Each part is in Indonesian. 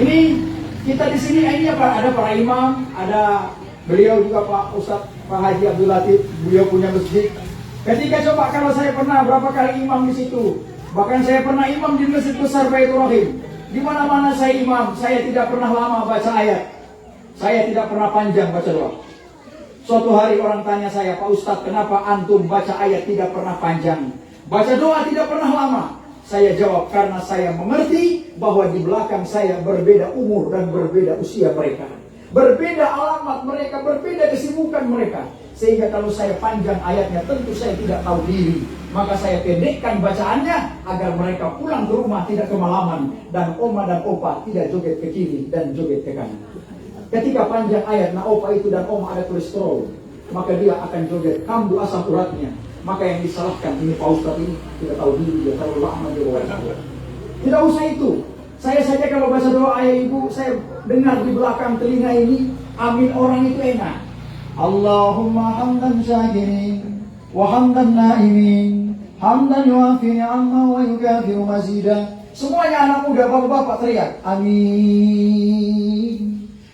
Ini kita di sini ini apa? Ada para imam, ada beliau juga Pak Ustadz Pak Haji Abdul Latif, beliau punya masjid. Ketika coba kalau saya pernah berapa kali imam di situ, bahkan saya pernah imam di Masjid Besar Baitur Rahim. Di mana-mana saya imam, saya tidak pernah lama baca ayat, saya tidak pernah panjang baca doa. Suatu hari orang tanya saya, Pak Ustadz, kenapa antum baca ayat tidak pernah panjang, baca doa tidak pernah lama? Saya jawab, karena saya mengerti bahwa di belakang saya berbeda umur dan berbeda usia mereka, berbeda alamat mereka, berbeda kesibukan mereka. Sehingga kalau saya panjang ayatnya tentu saya tidak tahu diri. Maka saya pendekkan bacaannya agar mereka pulang ke rumah tidak kemalaman. Dan oma dan opa tidak joget ke kiri dan joget ke kanan. Ketika panjang ayat, nah opa itu dan oma ada kolesterol, maka dia akan joget kambuh asam uratnya. Maka yang disalahkan ini Pak Ustadz ini tidak tahu diri, dia terlalu lama dia bawa. Tidak usah itu. Saya saja kalau baca doa ayah ibu, saya dengar di belakang telinga ini, amin orang itu enak. Allahumma hamdan syakirin wa hamdan naimin, hamdan yuafi ni'amah wa yukafiru mazidah. Semuanya anak muda, bapak-bapak teriak amin.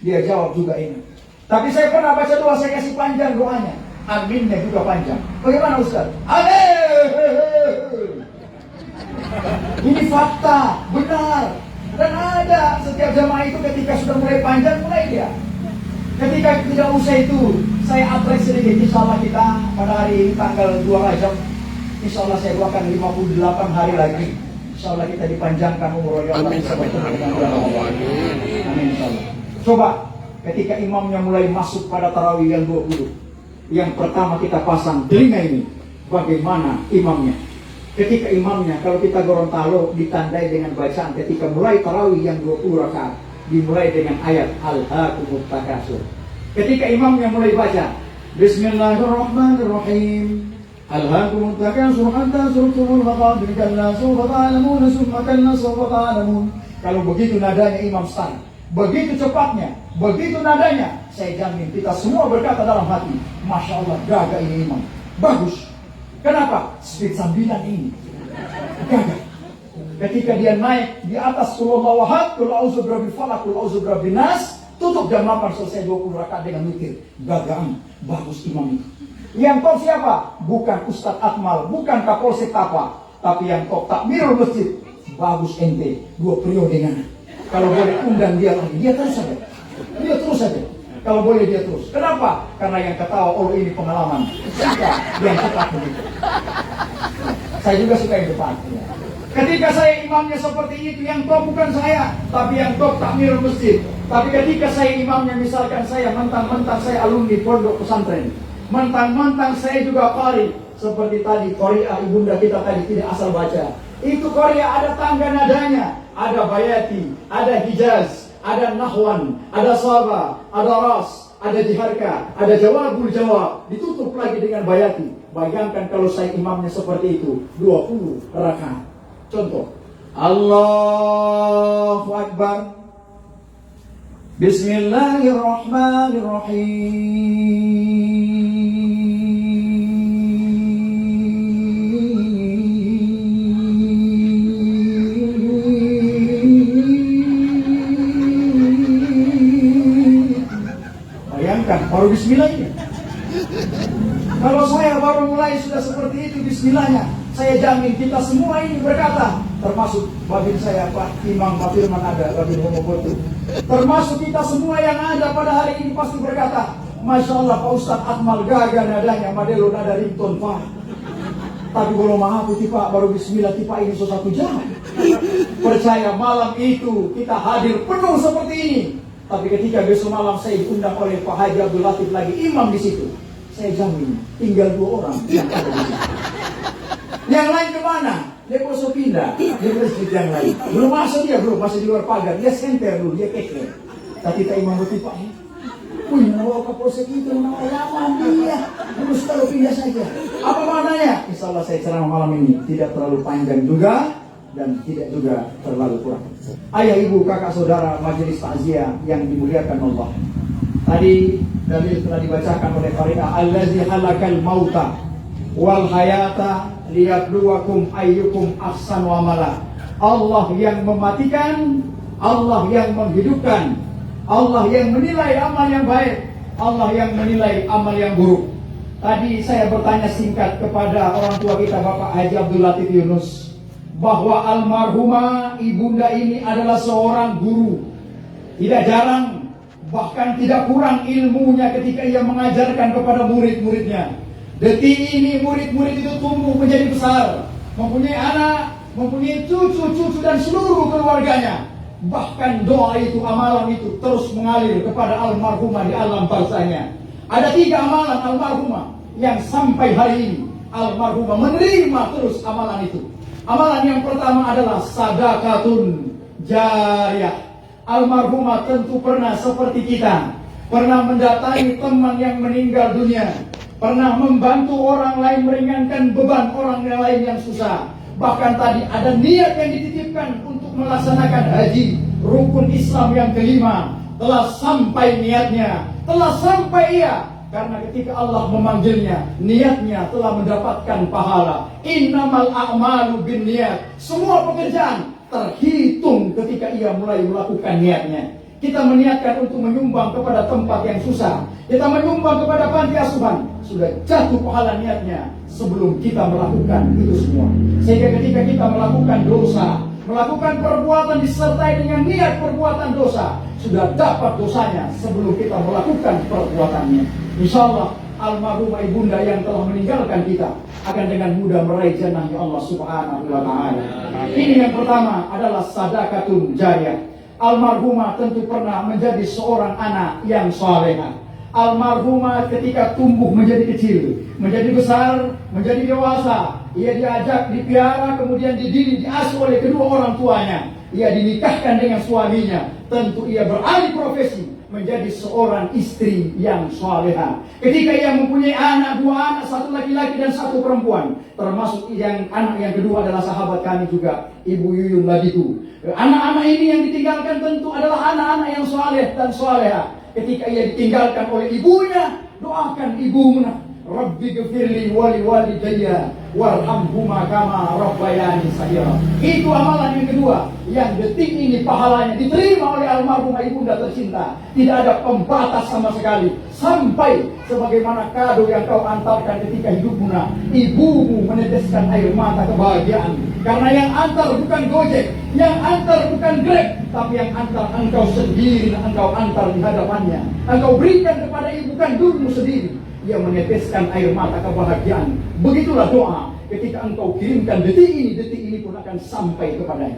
Dia jawab juga ini. Tapi saya pernah baca doa, saya kasih panjang doanya, aminnya juga panjang. Bagaimana Ustaz? Amin. Ini fakta, benar. Dan ada setiap jamaah itu ketika sudah mulai panjang, mulai dia. Ketika tidak usah itu, saya address sedikit. Insya Allah kita pada hari ini tanggal 2 Rajab, insya Allah saya doakan 58 hari lagi. Insya Allah kita dipanjangkan umur ya Allah. Amin insya Allah. Coba ketika imamnya mulai masuk pada tarawih yang 20, yang pertama kita pasang telinga ini, bagaimana imamnya. Ketika imamnya, kalau kita Gorontalo ditandai dengan bacaan ketika mulai tarawih yang 20 rakaat, dimulai dengan ayat Al-Haakumut Takatsur. Ketika imamnya mulai baca Bismillahirrahmanirrahim, Al-Haakumut Takatsur hatta zurtumul maqabir kalla sawfa ta'lamun summa kalla sawfa ta'lamun. Kalau begitu nadanya imam start, begitu cepatnya, begitu nadanya, saya jamin kita semua berkata dalam hati, Masya Allah, gagah ini imam, bagus. Kenapa? Speed sambilan ini gagah. Ketika dia naik di atas Qul Huwallahu Ahad, Qul a'udzu birabbil falaq, Qul a'udzu birabbin nas, tutup jam 8 selesai 20 rakaat dengan witir. Gagah, bagus imam itu. Yang top siapa? Bukan Ustadz Akmal, bukan Kapolsek Tapa, tapi yang top takmirul masjid. Bagus ente, 2 periode dengan. Kalau boleh undang dia lagi, dia terus saja. Dia terus saja. Kalau boleh dia terus. Kenapa? Karena yang ketawa, oh ini pengalaman. Siapa yang cepat begitu? Saya juga suka yang depan. Ketika saya imamnya seperti itu, yang top bukan saya, tapi yang top takmirul masjid. Tapi ketika saya imamnya, misalkan saya mentang-mentang saya alumni pondok pesantren, mentang-mentang saya juga qari, seperti tadi Korea ibunda kita tadi tidak asal baca. Itu Korea ada tangga nadanya, ada bayati, ada hijaz, ada nahwan, ada sabah, ada ras, ada jiharka, ada jawabul jawab, ditutup lagi dengan bayati. Bayangkan kalau saya imamnya seperti itu, 20 rakaat. Contoh, Allahu Akbar, Bismillahirrahmanirrahim. Bayangkan, baru bismillahnya. Kalau saya baru mulai sudah seperti itu bismillahnya, saya jamin kita semua ini berkata, termasuk babin saya Pak Imam Pak Firman ada, babin Homobotu, termasuk kita semua yang ada pada hari ini pasti berkata, Masya Allah Pak Ustadz Akmal gagah nadanya, madelo nada ringtone Pak. Tapi kalau maaf Pak baru bismillah Pak ini sesuatu jahat. Percaya malam itu kita hadir penuh seperti ini. Tapi ketika besok malam saya diundang oleh Pak Haji Abdul Latif lagi imam di situ, saya jamin tinggal 2 orang yang ada di situ. Yang lain kemana? Dia kosong pindah di masjid yang lain. Belum masuk dia, belum masih di luar pagar. Dia senter dulu, dia kekeh. Tapi kita imam Latif Pak, wih, nawa kapolsek itu, nawa lama dia. Terus kalau pindah saja. Apa maknanya? Insya Allah saya ceramah malam ini tidak terlalu panjang juga dan tidak juga terlalu kurang. Ayah, ibu, kakak, saudara, majelis takziah yang dimuliakan Allah. Tadi dalil telah dibacakan oleh Faridah, allazi halakal mauta wal hayata liyabluwakum ayyukum ahsanu amala. Allah yang mematikan, Allah yang menghidupkan, Allah yang menilai amal yang baik, Allah yang menilai amal yang buruk. Tadi saya bertanya singkat kepada orang tua kita, Bapak Haji Abdul Latif Yunus, bahwa almarhumah ibunda ini adalah seorang guru. Tidak jarang, bahkan tidak kurang ilmunya ketika ia mengajarkan kepada murid-muridnya. Detik ini murid-murid itu tumbuh menjadi besar, mempunyai anak, mempunyai cucu-cucu dan seluruh keluarganya. Bahkan doa itu, amalan itu terus mengalir kepada almarhumah di alam barzahnya. Ada 3 amalan almarhumah yang sampai hari ini almarhumah menerima terus amalan itu. Amalan yang pertama adalah sadaqatun jariyah. Almarhumah tentu pernah seperti kita, pernah mendatangi teman yang meninggal dunia, pernah membantu orang lain meringankan beban orang lain yang susah. Bahkan tadi ada niat yang dititipkan untuk melaksanakan haji, rukun Islam yang kelima. Telah sampai niatnya, telah sampai ia. Karena ketika Allah memanggilnya, niatnya telah mendapatkan pahala. Innamal a'malu binniyat. Semua pekerjaan terhitung ketika ia mulai melakukan niatnya. Kita meniatkan untuk menyumbang kepada tempat yang susah, kita menyumbang kepada panti asuhan, sudah jatuh pahala niatnya sebelum kita melakukan itu semua. Sehingga ketika kita melakukan dosa, melakukan perbuatan disertai dengan niat perbuatan dosa, sudah dapat dosanya sebelum kita melakukan perbuatannya. Insya Allah almarhumah ibunda yang telah meninggalkan kita akan dengan mudah meraih jannahnya Allah Subhanahu wa Ta'ala. Ini yang pertama adalah sadaqatun jariyah. Almarhumah tentu pernah menjadi seorang anak yang salehah. Almarhumah ketika tumbuh menjadi kecil, menjadi besar, menjadi dewasa, ia diajak, dipiara, kemudian dididik, diasuh oleh kedua orang tuanya. Ia dinikahkan dengan suaminya. Tentu ia beralih profesi menjadi seorang istri yang salehah. Ketika ia mempunyai anak, 2 anak, 1 laki-laki dan 1 perempuan, termasuk yang anak yang kedua adalah sahabat kami juga, Ibu Yuyun Ladiku. Anak-anak ini yang ditinggalkan tentu adalah anak-anak yang saleh dan salehah. Ketika ia ditinggalkan oleh ibunya, doakan ibunya, Rabbi ghfirli wali walidayya warhamhuma kama rabbayani shaghira. Itu amalan yang kedua, yang detik ini pahalanya diterima oleh almarhumah ibunda tercinta. Tidak ada pembatas sama sekali, sampai sebagaimana kado yang kau antarkan ketika hidupmu, ibumu meneteskan air mata kebahagiaan. Karena yang antar bukan Gojek, yang antar bukan Grab, tapi yang antar engkau sendiri, engkau antar di hadapannya. Engkau berikan kepada ibu kandungmu sendiri. Ia meneteskan air mata kebahagiaan. Begitulah doa ketika engkau kirimkan detik ini pun akan sampai kepadanya.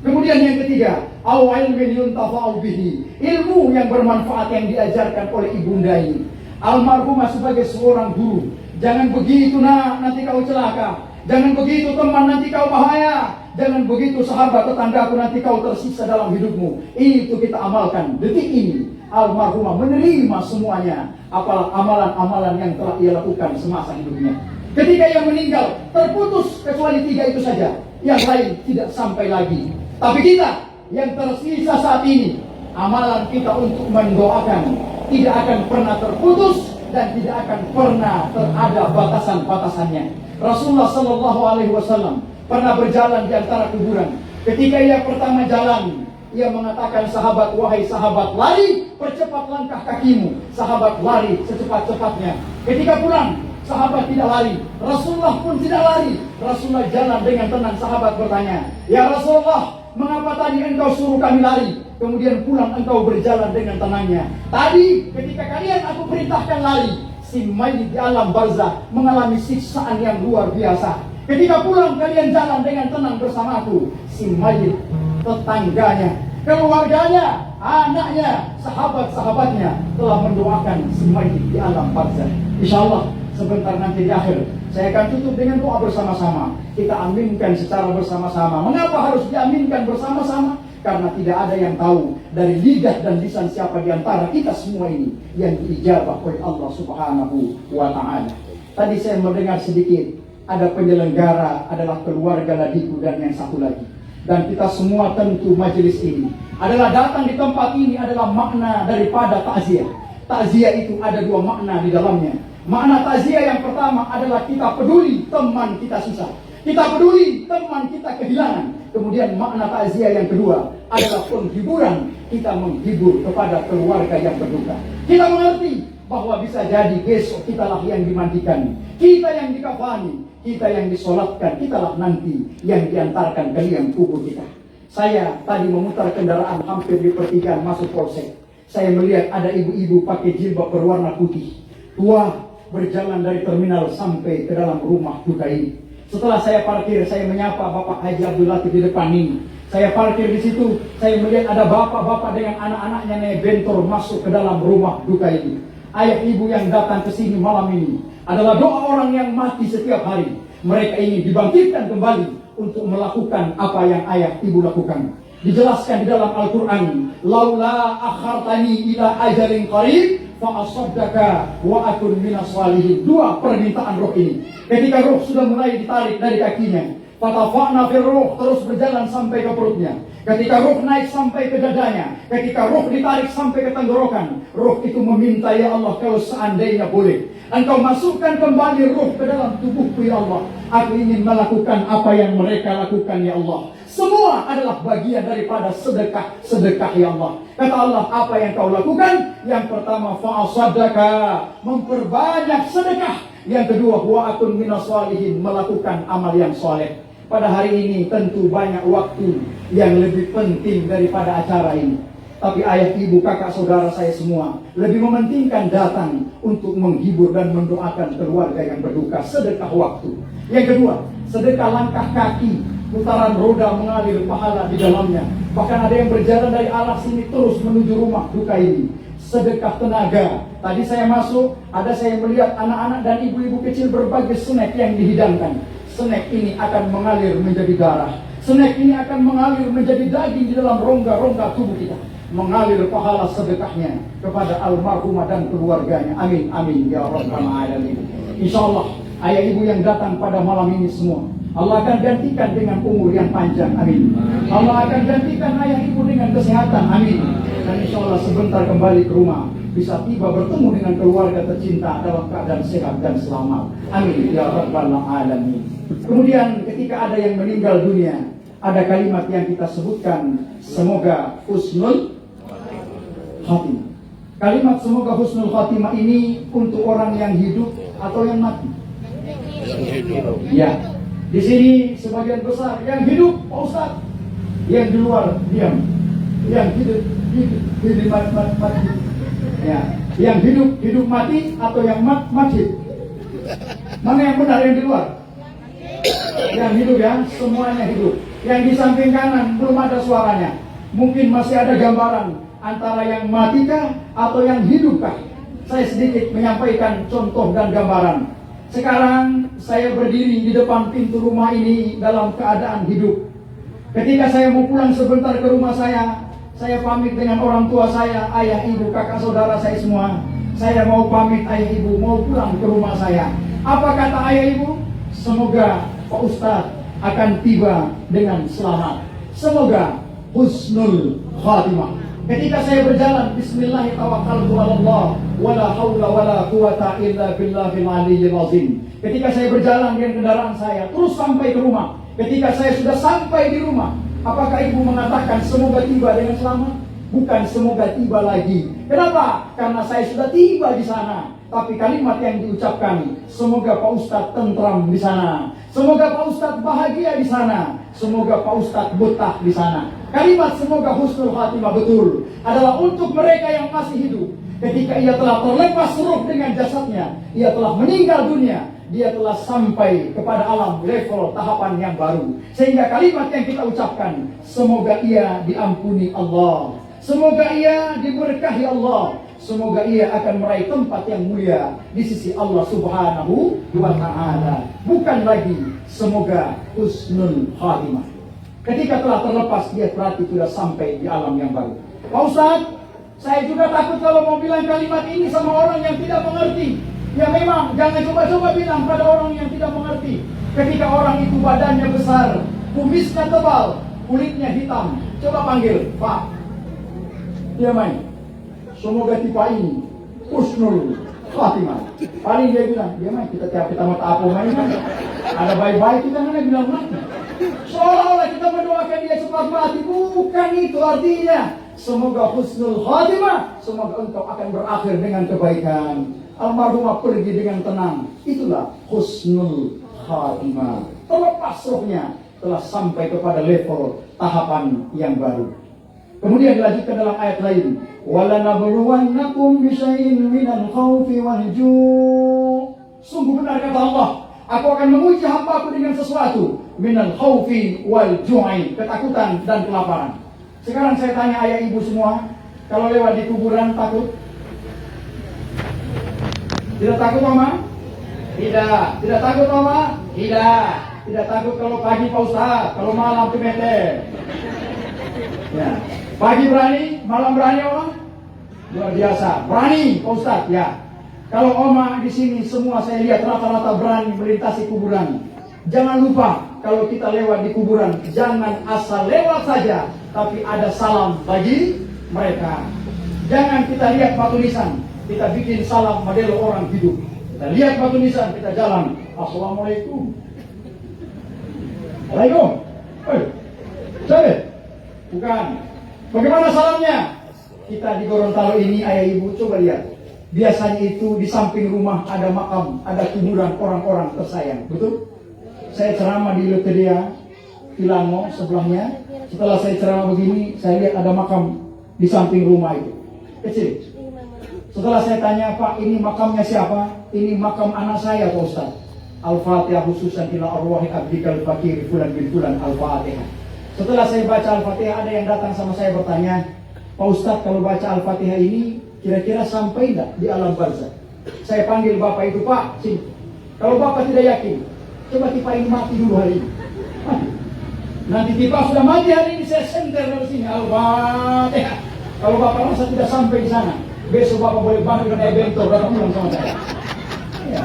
Kemudian yang ketiga, ilmin yuntafa'u bihi, ilmu yang bermanfaat yang diajarkan oleh ibunda ini. Almarhumah sebagai seorang guru, jangan begitu nanti kau celaka. Jangan begitu teman, nanti kau bahaya. Jangan begitu sahabat, tetanggaku, nanti kau tersisa dalam hidupmu. Itu kita amalkan detik ini. Almarhumah menerima semuanya, amalan-amalan yang telah ia lakukan semasa hidupnya. Ketika ia meninggal, terputus kecuali 3 itu saja. Yang lain tidak sampai lagi. Tapi kita yang tersisa saat ini, amalan kita untuk mendoakan tidak akan pernah terputus dan tidak akan pernah ada batasan-batasannya. Rasulullah Sallallahu Alaihi Wasallam pernah berjalan di antara kuburan. Ketika ia pertama jalan, ia mengatakan, sahabat, wahai sahabat, lari, percepat langkah kakimu. Sahabat lari secepat-cepatnya. Ketika pulang, sahabat tidak lari, Rasulullah pun tidak lari. Rasulullah jalan dengan tenang. Sahabat bertanya, ya Rasulullah, mengapa tadi engkau suruh kami lari, kemudian pulang engkau berjalan dengan tenangnya? Tadi ketika kalian aku perintahkan lari, si mayit di alam barzah mengalami siksaan yang luar biasa. Ketika pulang kalian jalan dengan tenang bersamaku, si mayit, tetangganya, keluarganya, anaknya, sahabat-sahabatnya telah mendoakan si mayit di alam barzah. Insyaallah sebentar nanti di akhir saya akan tutup dengan doa bersama-sama. Kita aminkan secara bersama-sama. Mengapa harus diaminkan bersama-sama? Karena tidak ada yang tahu dari lidah dan lisan siapa di antara kita semua ini yang diijabah oleh Allah Subhanahu wa Ta'ala. Tadi saya mendengar sedikit, ada penyelenggara adalah keluarga Ladiku dan yang satu lagi. Dan kita semua tentu majelis ini adalah datang di tempat ini adalah makna daripada takziah. Takziah itu ada 2 makna di dalamnya. Makna takziah yang pertama adalah kita peduli teman kita susah. Kita peduli teman kita kehilangan. Kemudian makna takziah yang kedua adalah penghiburan. Kita menghibur kepada keluarga yang berduka. Kita mengerti bahwa bisa jadi besok kitalah yang dimandikan, kita yang dikafani, kita yang disolatkan, kitalah nanti yang diantarkan ke liang kubur kita. Saya tadi memutar kendaraan hampir di pertigaan masuk polsek. Saya melihat ada ibu-ibu pakai jilbab berwarna putih, tua, berjalan dari terminal sampai ke dalam rumah duka ini. Setelah saya parkir, saya menyapa Bapak Haji Abdul Latif di depan ini. Saya parkir di situ, saya melihat ada bapak-bapak dengan anak-anaknya naik bentor masuk ke dalam rumah duka ini. Ayah ibu yang datang ke sini malam ini adalah doa orang yang mati setiap hari. Mereka ingin dibangkitkan kembali untuk melakukan apa yang ayah ibu lakukan. Dijelaskan di dalam Al-Quran, laula akhartani ila ajalin qarib fa asaddaka wa akun minas salihin. Dua permintaan roh ini. Ketika roh sudah mulai ditarik dari kakinya, fatafa'na fil roh, terus berjalan sampai ke perutnya. Ketika roh naik sampai ke dadanya, ketika roh ditarik sampai ke tenggorokan, roh itu meminta, ya Allah, kalau seandainya boleh, Engkau masukkan kembali roh ke dalam tubuhku, ya Allah. Aku ingin melakukan apa yang mereka lakukan, ya Allah. Semua adalah bagian daripada sedekah, ya Allah. Kata Allah, apa yang kau lakukan? Yang pertama, fa'asadaka, memperbanyak sedekah. Yang kedua, wa akun minas salihin, melakukan amal yang soleh. Pada hari ini tentu banyak waktu yang lebih penting daripada acara ini. Tapi ayah, ibu, kakak, saudara saya semua lebih mementingkan datang untuk menghibur dan mendoakan keluarga yang berduka. Sedekah waktu. Yang kedua, sedekah langkah kaki, putaran roda mengalir pahala di dalamnya. Bahkan ada yang berjalan dari arah sini terus menuju rumah duka ini. Sedekah tenaga. Tadi saya masuk, saya melihat anak-anak dan ibu-ibu kecil berbagai snack yang dihidangkan. Snack ini akan mengalir menjadi darah. Snack ini akan mengalir menjadi daging di dalam rongga-rongga tubuh kita. Mengalir pahala sedekahnya kepada almarhumah dan keluarganya. Amin, amin, ya rabbal alamin. Insyaallah ayah ibu yang datang pada malam ini semua, Allah akan gantikan dengan umur yang panjang. Amin. Allah akan gantikan ayah ibu dengan kesehatan. Amin. Dan insyaallah sebentar kembali ke rumah, bisa tiba bertemu dengan keluarga tercinta dalam keadaan sehat dan selamat. Amin, ya rabbal alamin. Kemudian ketika ada yang meninggal dunia, ada kalimat yang kita sebutkan, semoga husnul khatimah. Kalimat semoga husnul khatimah ini untuk orang yang hidup atau yang mati? Yang hidup. Ya. Di sini sebagian besar yang hidup, Pak Ustaz. Yang di luar diam. Yang hidup mati. Ya. Yang hidup mati atau yang mati? Mana yang benar, yang di luar? Yang hidup, ya, semuanya hidup. Yang di samping kanan belum ada suaranya. Mungkin masih ada gambaran antara yang matikah atau yang hidupkah. Saya sedikit menyampaikan contoh dan gambaran. Sekarang saya berdiri di depan pintu rumah ini dalam keadaan hidup. Ketika saya mau pulang sebentar ke rumah saya pamit dengan orang tua saya, ayah, ibu, kakak, saudara saya semua. Saya mau pamit, ayah, ibu, mau pulang ke rumah saya. Apa kata ayah, ibu? Semoga Pak Ustadz akan tiba dengan selamat. Semoga husnul khatimah. Ketika saya berjalan, bismillahirrahmanirrahim, wala haula wala quwata illa billahil aliyyil azim. Ketika saya berjalan dengan kendaraan saya terus sampai ke rumah. Ketika saya sudah sampai di rumah, apakah ibu mengatakan semoga tiba dengan selamat? Bukan semoga tiba lagi. Kenapa? Karena saya sudah tiba di sana. Tapi kalimat yang diucapkan, semoga Pak Ustadz tentram di sana. Semoga Pak Ustadz bahagia di sana. Semoga Pak Ustadz betah di sana. Kalimat semoga husnul khatimah betul adalah untuk mereka yang masih hidup. Ketika ia telah terlepas ruh dengan jasadnya, ia telah meninggal dunia, dia telah sampai kepada alam level tahapan yang baru. Sehingga kalimat yang kita ucapkan, semoga ia diampuni Allah, semoga ia diberkahi Allah, semoga ia akan meraih tempat yang mulia di sisi Allah Subhanahu wa ta'ala. Bukan lagi semoga husnul khatimah. Ketika telah terlepas, dia berarti sudah sampai di alam yang baru. Pak Ustadz, saya juga takut kalau mau bilang kalimat ini sama orang yang tidak mengerti. Ya memang, jangan coba-coba bilang pada orang yang tidak mengerti. Ketika orang itu badannya besar, kumisnya tebal, kulitnya hitam, coba panggil, Pak. Dia main. Semoga tipe ini husnul khatimah. Paling dia bilang, dia main, kita mata apa main kan? Ada baik-baik kita mana bilang mati. Seolah-olah kita mendoakan dia cepat mati. Bukan itu artinya. Semoga husnul khatimah. Semoga engkau akan berakhir dengan kebaikan. Almarhumah pergi dengan tenang. Itulah husnul khatimah. Terlepas rohnya telah sampai kepada level tahapan yang baru. Kemudian dilanjutkan dalam ayat lain. وَلَنَبْلُوَنَّكُمْ بِشَيْءٍ مِنَ الْخَوْفِ وَالْجُوعِ. Sungguh benar kata Allah, aku akan menguji hamba-Ku dengan sesuatu minal khaufi wal ju'i, ketakutan dan kelaparan. Sekarang saya tanya ayah ibu semua, kalau lewat di kuburan takut? Tidak takut Mama? Tidak. Tidak takut Mama? Tidak. Tidak takut kalau pagi Pak Ustaz, kalau malam kemeter. Ya. Pagi berani, malam berani Mama? Luar biasa. Berani Pak Ustaz, ya. Kalau Oma di sini semua saya lihat rata-rata berani melintasi kuburan. Jangan lupa kalau kita lewat di kuburan, jangan asal lewat saja, tapi ada salam bagi mereka. Jangan kita lihat batu nisan, kita bikin salam model orang hidup. Kita lihat batu nisan, kita jalan. Assalamualaikum. Waalaikum. Siapa? Bukan. Bagaimana salamnya? Kita di Gorontalo ini, ayah ibu, coba lihat. Biasanya itu di samping rumah ada makam, ada kuburan orang-orang tersayang. Betul? Saya ceramah di Loteria, Tilango sebelahnya. Setelah saya ceramah begini, saya lihat ada makam di samping rumah itu. Kecil. Setelah saya tanya, Pak, ini makamnya siapa? Ini makam anak saya, Pak Ustaz. Al-Fatihah khususan ila arwahi abdikal fakir fulan bin fulan Al-Fatihah. Setelah saya baca Al-Fatihah, ada yang datang sama saya bertanya, Pak Ustaz, kalau baca Al-Fatihah ini kira-kira sampai tidak di alam barzakh? Saya panggil bapak itu, Pak, sini. Kalau bapak tidak yakin, coba tipa ini mati dulu hari ini. Mati. Nanti tipa sudah mati hari ini, saya senter dari sini. Al-Fatihah. Kalau bapak rasa tidak sampai di sana, besok bapak boleh bangkit naik bentor datang pulang sama saya. Ya.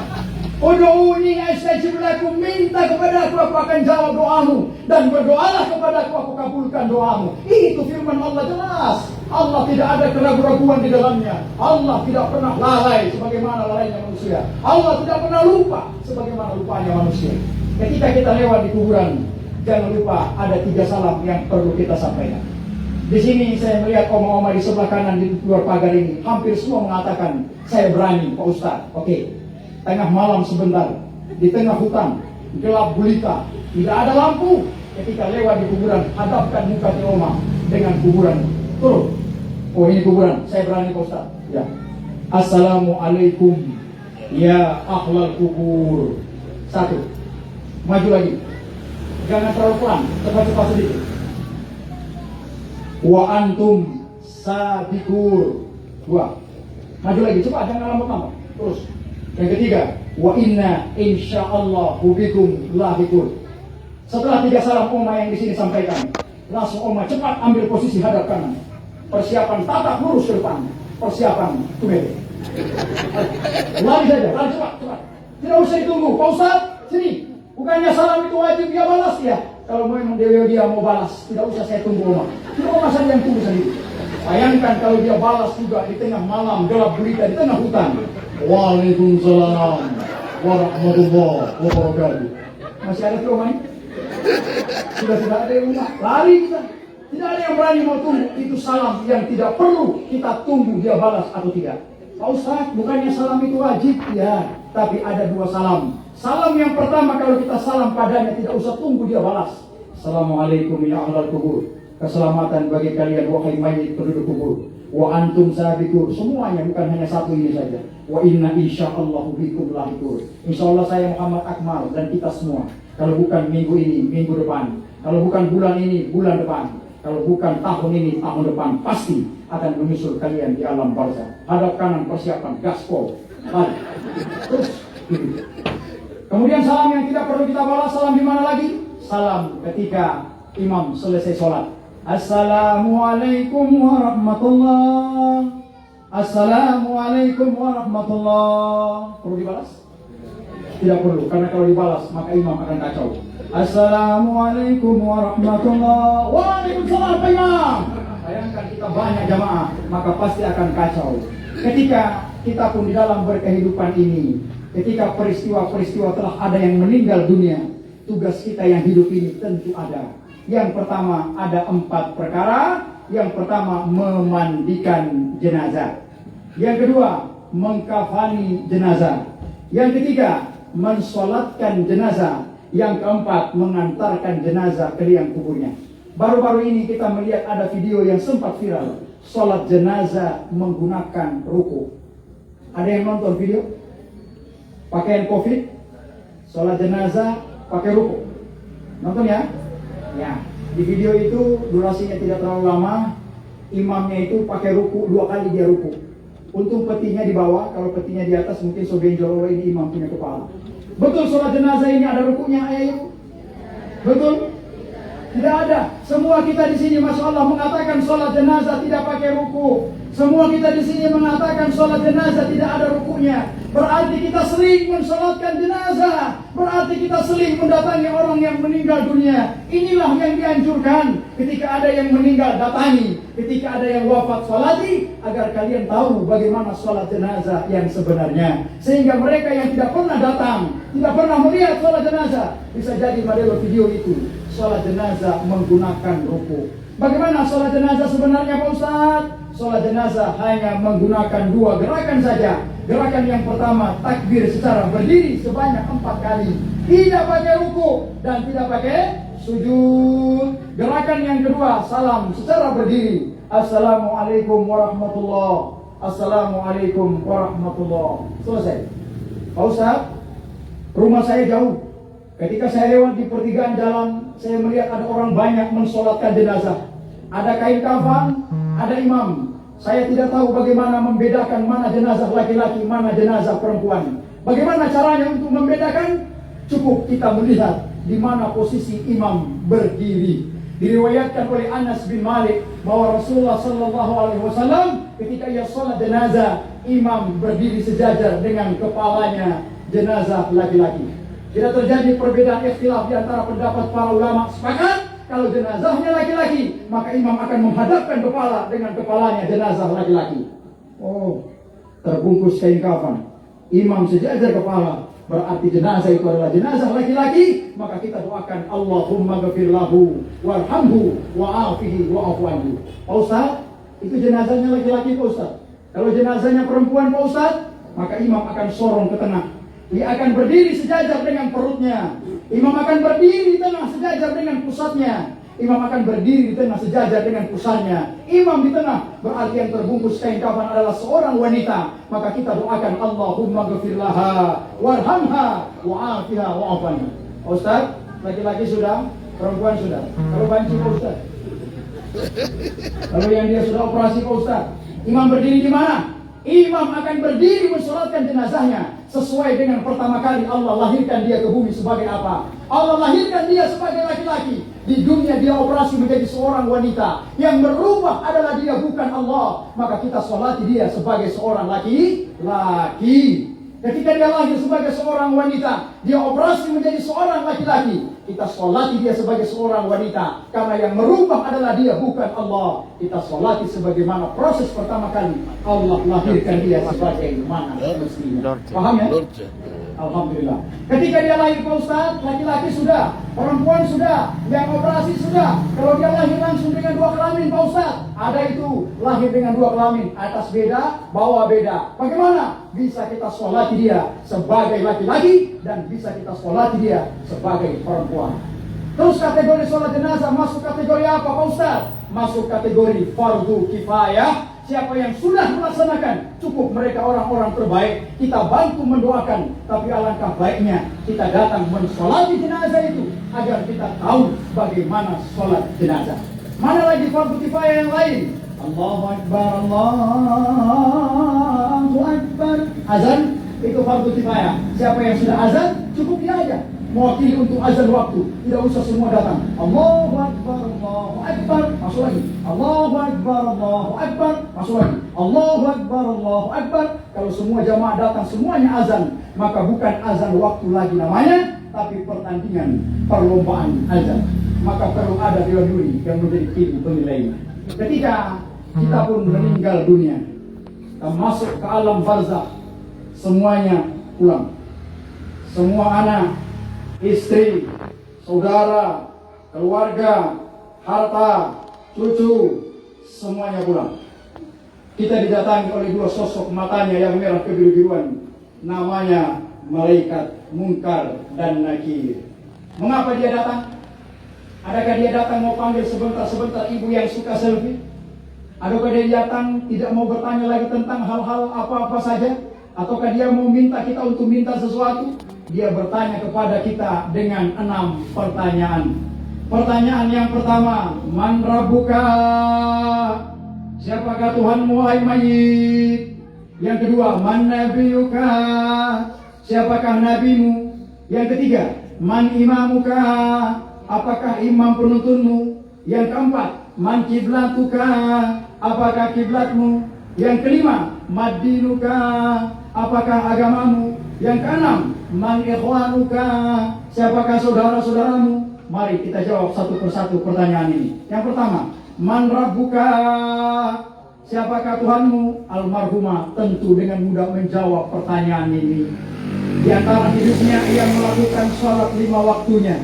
Udu'uni astajib lakum, minta kepada aku akan jawab doamu, dan berdoalah kepada aku kabulkan doamu. Itu firman Allah jelas. Allah tidak ada keraguan-raguan di dalamnya. Allah tidak pernah lalai sebagaimana lalainya manusia. Allah tidak pernah lupa sebagaimana lupanya manusia. Ketika kita lewat di kuburan, jangan lupa ada 3 salam yang perlu kita sampaikan. Di sini saya melihat oma-oma di sebelah kanan di luar pagar ini, hampir semua mengatakan, saya berani Pak Ustaz. Oke. Tengah malam sebentar, di tengah hutan, gelap gulita, tidak ada lampu. Ketika lewat di kuburan, hadapkan muka di oma dengan kuburan. Turun. Oh, ini kuburan, saya berani Pak Ustaz. Ya. Assalamualaikum ya ahlal kubur. 1. Maju lagi. Jangan terlalu pelan, cepat-cepat sedikit. Wa antum sabiqur. 2. Maju lagi, cepat, jangan lama-lama. Terus. Yang ketiga, wa inna insyaallahu bikum lahiqun. Setelah 3 salam Oma yang di sini sampaikan, langsung Oma cepat ambil posisi hadap kanan. Persiapan tatap lurus ke depan. Persiapan tumede. Lari saja, lari cepat. Tidak usah ditunggu. Pak Ustaz, sini. Bukannya salam itu wajib dia balas ya? Kalau memang dia mau balas, tidak usah saya tunggu Oma. Tidak Oma saja yang tunggu sendiri. Bayangkan kalau dia balas juga di tengah malam, gelap gulita, di tengah hutan. Waalaikumsalam warahmatullahi wabarakatuh. Masih ada tuh Oma? Sudah tidak ada yang rumah. Lari kita. Tidak ada yang berani mau tunggu. Itu salam yang tidak perlu kita tunggu dia balas atau tidak. Pak Ustaz, bukannya salam itu wajib? Ya, tapi ada 2 salam. Salam yang pertama kalau kita salam padanya tidak usah tunggu dia balas. Assalamualaikum ya ahlal kubur. Keselamatan bagi kalian wahai mayit penduduk kubur. Wa antum sabiqun. Semuanya, bukan hanya satu ini saja. Wa inna insyaallahu bikum lahiqun. Insyaallah saya Muhammad Akmal dan kita semua. Kalau bukan minggu ini, minggu depan. Kalau bukan bulan ini, bulan depan. Kalau bukan tahun ini, tahun depan, pasti akan menyusul kalian di alam barzakh. Hadap kanan, persiapan, gaspol. Mari. Terus. Kemudian salam yang tidak perlu kita balas, salam di mana lagi? Salam ketika imam selesai sholat. Assalamualaikum warahmatullahi. Assalamualaikum warahmatullahi. Perlu dibalas? Tidak perlu, karena kalau dibalas maka imam akan kacau. Assalamualaikum warahmatullahi. Waalaikumsalam Pak Imam. Bayangkan kita banyak jamaah, maka pasti akan kacau. Ketika kita pun di dalam berkehidupan ini, Ketika peristiwa-peristiwa telah ada yang meninggal dunia, tugas kita yang hidup ini tentu ada. Yang pertama, ada 4 perkara. Yang pertama, memandikan jenazah. Yang kedua, mengkafani jenazah. Yang ketiga, mensolatkan jenazah. Yang keempat, mengantarkan jenazah ke liang kuburnya. Baru-baru ini kita melihat ada video yang sempat viral, solat jenazah menggunakan ruku. Ada yang nonton video? Pakaian COVID, sholat jenazah pakai ruku. Nonton ya? Ya. Di video itu durasinya tidak terlalu lama. Imamnya itu pakai ruku 2 kali dia ruku. Untung petinya di bawah, kalau petinya di atas mungkin sobenjol ini imam punya kepala. Betul sholat jenazah ini ada rukunya, ayo? Betul? Tidak ada. Semua kita di sini, masya Allah, mengatakan sholat jenazah tidak pakai ruku. Semua kita di sini mengatakan sholat jenazah tidak ada rukunya. Berarti kita sering mensolatkan jenazah. Berarti kita sering mendatangi orang yang meninggal dunia. Inilah yang dianjurkan. Ketika ada yang meninggal, datangi. Ketika ada yang wafat, sholati. Agar kalian tahu bagaimana sholat jenazah yang sebenarnya. Sehingga mereka yang tidak pernah datang, tidak pernah melihat sholat jenazah, bisa jadi pada video itu sholat jenazah menggunakan ruku. Bagaimana sholat jenazah sebenarnya, Pak Ustaz? Sholat jenazah hanya menggunakan 2 gerakan saja. Gerakan yang pertama, takbir secara berdiri sebanyak 4 kali. Tidak pakai ruku dan tidak pakai sujud. Gerakan yang kedua, salam secara berdiri. Assalamualaikum warahmatullahi. Assalamualaikum warahmatullahi. Selesai. Pak Ustaz, rumah saya jauh. Ketika saya lewat di pertigaan jalan, saya melihat ada orang banyak mensolatkan jenazah. Ada kain kafan, ada imam. Saya tidak tahu bagaimana membedakan mana jenazah laki-laki, mana jenazah perempuan. Bagaimana caranya untuk membedakan? Cukup kita melihat di mana posisi imam berdiri. Diriwayatkan oleh Anas bin Malik bahwa Rasulullah SAW ketika ia sholat jenazah, imam berdiri sejajar dengan kepalanya jenazah laki-laki. Tidak terjadi perbedaan ikhtilaf di antara pendapat para ulama. Sepakat kalau jenazahnya laki-laki, maka imam akan menghadapkan kepala dengan kepalanya jenazah laki-laki. Oh, terbungkus kain kafan, imam sejajar kepala, berarti jenazah itu adalah jenazah laki-laki. Maka kita doakan Allahumma ghafir lahu warhamhu wa'afihi wa'afu anhu. Pak Ustaz, itu jenazahnya laki-laki, Pak Ustaz. Kalau jenazahnya perempuan, Pak Ustaz, maka imam akan sorong ke tengah. Dia akan berdiri sejajar dengan perutnya. Imam akan berdiri di tengah sejajar dengan pusatnya. Imam akan berdiri di tengah sejajar dengan pusarnya. Imam di tengah, berarti yang terbungkus kain kafan adalah seorang wanita. Maka kita doakan Allahumma ghafir laha warhamha wa'afiha wa'afani. Ustaz, laki-laki sudah, perempuan sudah. Kalau banci, Pak Ustaz. Kalau yang dia sudah operasi, Pak Ustaz. Imam berdiri di mana? Imam akan berdiri mensolatkan jenazahnya sesuai dengan pertama kali Allah lahirkan dia ke bumi sebagai apa? Allah lahirkan dia sebagai laki-laki. Di dunia dia operasi menjadi seorang wanita. Yang merubah adalah dia, bukan Allah. Maka kita solati dia sebagai seorang laki-laki. Ketika dia lahir sebagai seorang wanita, dia operasi menjadi seorang laki-laki. Kita solati dia sebagai seorang wanita. Karena yang merubah adalah dia, bukan Allah. Kita solati sebagaimana proses pertama kali Allah lahirkan dia sebagai mana mestinya. Paham ya? Alhamdulillah. Ketika dia lahir, Pak Ustaz, laki-laki sudah, perempuan sudah, yang operasi sudah. Kalau dia lahir langsung dengan 2 kelamin, Pak Ustaz, ada itu lahir dengan 2 kelamin, atas beda, bawah beda. Bagaimana? Bisa kita sholati dia sebagai laki-laki dan bisa kita sholati dia sebagai perempuan. Terus kategori sholat jenazah masuk kategori apa, Pak Ustaz? Masuk kategori fardu kifayah. Siapa yang sudah melaksanakan, cukup mereka orang-orang terbaik. Kita bantu mendoakan, tapi alangkah baiknya kita datang mensolati jenazah itu agar kita tahu bagaimana sholat jenazah. Mana lagi fardu kifayah yang lain? Allahu Akbar, Allahu Akbar. Azan itu fardu kifayah. Siapa yang sudah azan, cukup dia aja mewakili untuk azan waktu. Tidak usah semua datang. Allahu Akbar, Allahu Akbar. Masuk lagi. Allahu Akbar, Allahu Akbar. Masuk lagi. Allahu Akbar, Allahu Akbar. Kalau semua jamaah datang semuanya azan, maka bukan azan waktu lagi namanya, tapi pertandingan, perlombaan azan. Maka perlu ada dewan-juri yang menjadi tim penilaian. Ketika kita pun meninggal dunia, kita masuk ke alam barzakh, semuanya pulang. semua anak, istri, saudara, keluarga, harta, cucu, semuanya pulang. Kita didatangi oleh dua sosok, matanya yang merah kebiru-biruan, namanya malaikat Munkar dan Nakir. Mengapa dia datang? Adakah dia datang mau panggil sebentar-sebentar ibu yang suka selfie? Adakah dia datang tidak mau bertanya lagi tentang hal-hal apa-apa saja? Ataukah dia mau minta kita untuk minta sesuatu? Dia bertanya kepada kita dengan 6 pertanyaan. Pertanyaan yang pertama, Man Rabbuka? Siapakah Tuhanmu, wahai mayit? Yang kedua, Man Nabiyuka? Siapakah nabimu? Yang ketiga, Man Imamuka? Apakah imam penuntunmu? Yang keempat, Man Kiblatuka? Apakah kiblatmu? Yang kelima, Madinuka? Apakah agamamu? Yang keenam, Man Ikhwanuka? Siapakah saudara-saudaramu? Mari kita jawab satu persatu pertanyaan ini. Yang pertama, Man Rabbuka? Siapakah Tuhanmu? Almarhumah tentu dengan mudah menjawab pertanyaan ini. Di antara hidupnya ia melakukan sholat 5 waktunya.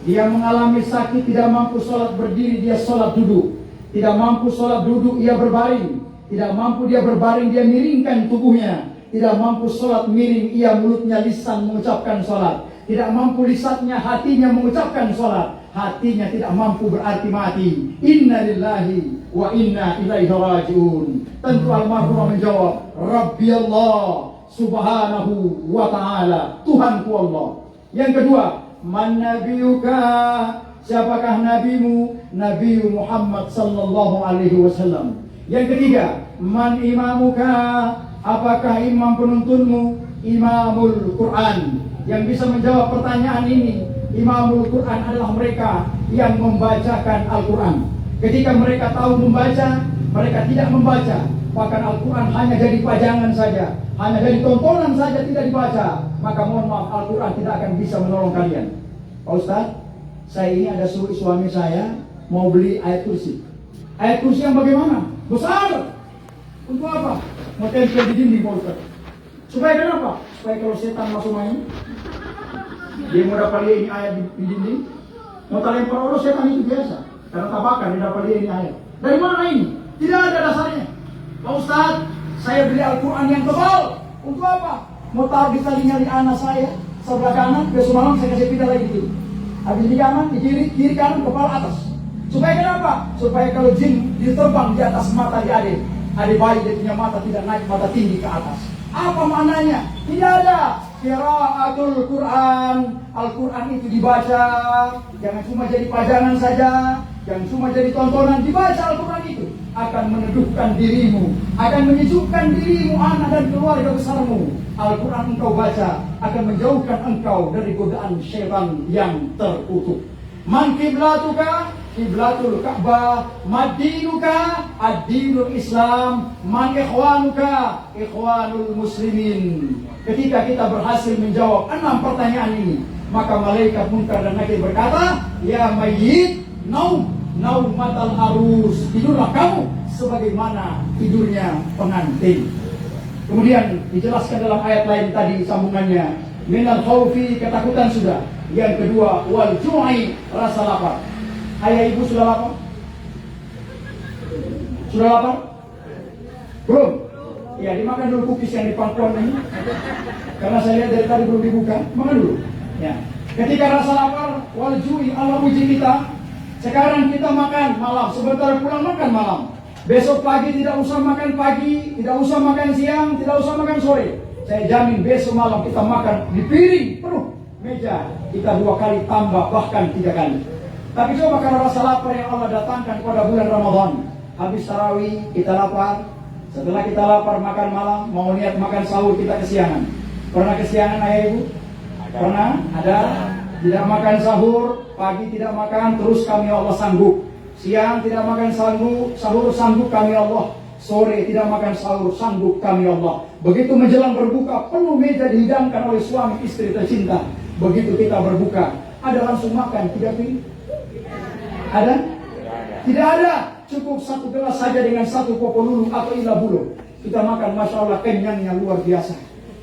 Dia mengalami sakit, tidak mampu sholat berdiri, dia sholat duduk. Tidak mampu sholat duduk, ia berbaring. Tidak mampu dia berbaring, dia miringkan tubuhnya. Tidak mampu sholat miring, ia mulutnya lisan mengucapkan sholat. Tidak mampu lisannya, hatinya mengucapkan sholat. Hatinya tidak mampu, berarti mati. Inna lillahi wa inna ilaihi raji'un. Tentu almarhumah menjawab, Rabbi Allah subhanahu wa ta'ala, Tuhanku Allah. Yang kedua, Man Nabiyuka? Siapakah nabimu? Nabi Muhammad sallallahu alaihi wasallam. Yang ketiga, Man Imamuka? Apakah imam penuntunmu? Imamul Quran. Yang bisa menjawab pertanyaan ini, Imamul Quran adalah mereka yang membacakan Al-Quran. Ketika mereka tahu membaca, mereka tidak membaca. Bahkan Al-Quran hanya jadi pajangan saja, hanya jadi tontonan saja, tidak dibaca. Maka mohon maaf, Al-Quran tidak akan bisa menolong kalian. Pak Ustaz, saya ini ada suami saya mau beli ayat kursi. Ayat kursi yang bagaimana? Besar. Untuk apa? Mau tempel di dinding, Pak Ustaz. Supaya kenapa? Supaya kalau setan masuk main, dia mau dapat lihat ini ayat di dinding, mau lempar orang setan itu biasa. Karena tabakan dia dapat lihat ini ayat. Dari mana ini? Tidak ada dasarnya. Pak Ustaz, saya beli Al-Quran yang tebal. Untuk apa? Mau taruh di talinya di anak saya sebelah kanan, besok malam saya kasih pindah lagi gitu. Habis di kanan, di kiri kanan, kepala atas. Supaya kenapa? Supaya kalau jin diterbang di atas mata di adik bayi, dia punya mata tidak naik, mata tinggi ke atas. Apa maknanya? Tidak ada. Qiraatul Quran. Al-Quran itu dibaca. Jangan cuma jadi pajangan saja, jangan cuma jadi tontonan. Dibaca Al-Quran itu akan meneduhkan dirimu, akan menyejukkan dirimu, anak dan keluarga besarmu. Al-Quran engkau baca akan menjauhkan engkau dari godaan syaitan yang terkutuk. Man kiblatuka? Kiblatul Ka'bah. Madinuka? Ad-dinul Islam. Man ikhwanuka? Ikhwanul muslimin. Ketika kita berhasil menjawab 6 pertanyaan ini, maka malaikat Munkar dan Nakir berkata, Ya mayyit, naumatal arus. Tidurlah kamu sebagaimana tidurnya pengantin. Kemudian dijelaskan dalam ayat lain tadi sambungannya, minal khaufi, ketakutan sudah. Yang kedua, wal ju'i, rasa lapar. Ayah ibu sudah lapar? Sudah lapar? Belum? Ya, dimakan dulu cookies yang di pangkuan ini. Karena saya lihat dari tadi belum dibuka. Makan dulu. Ya. Ketika rasa lapar, wal ju'i, Allah uji kita. Sekarang kita makan malam, sebentar pulang makan malam. Besok pagi tidak usah makan pagi, tidak usah makan siang, tidak usah makan sore. Saya jamin besok malam kita makan di piring penuh meja. Kita 2 kali tambah, bahkan 3 kali. Tapi coba kalau rasa lapar yang Allah datangkan pada bulan Ramadan, habis tarawih kita lapar, setelah kita lapar makan malam, mau niat makan sahur kita kesiangan. Pernah kesiangan ayah ibu? Pernah? Ada? Tidak makan sahur, pagi tidak makan, terus kami Allah sanggup. Siang tidak makan sahur sanggup kami Allah. Sore tidak makan sahur, sanggup kami Allah. Begitu menjelang berbuka, penuh meja dihidangkan oleh suami istri tercinta. Begitu kita berbuka, ada langsung makan 3 piring? Ada? Tidak ada. Cukup 1 gelas saja dengan 1 kopo lulu atau ila bulu. Kita makan, Masya Allah, kenyangnya luar biasa.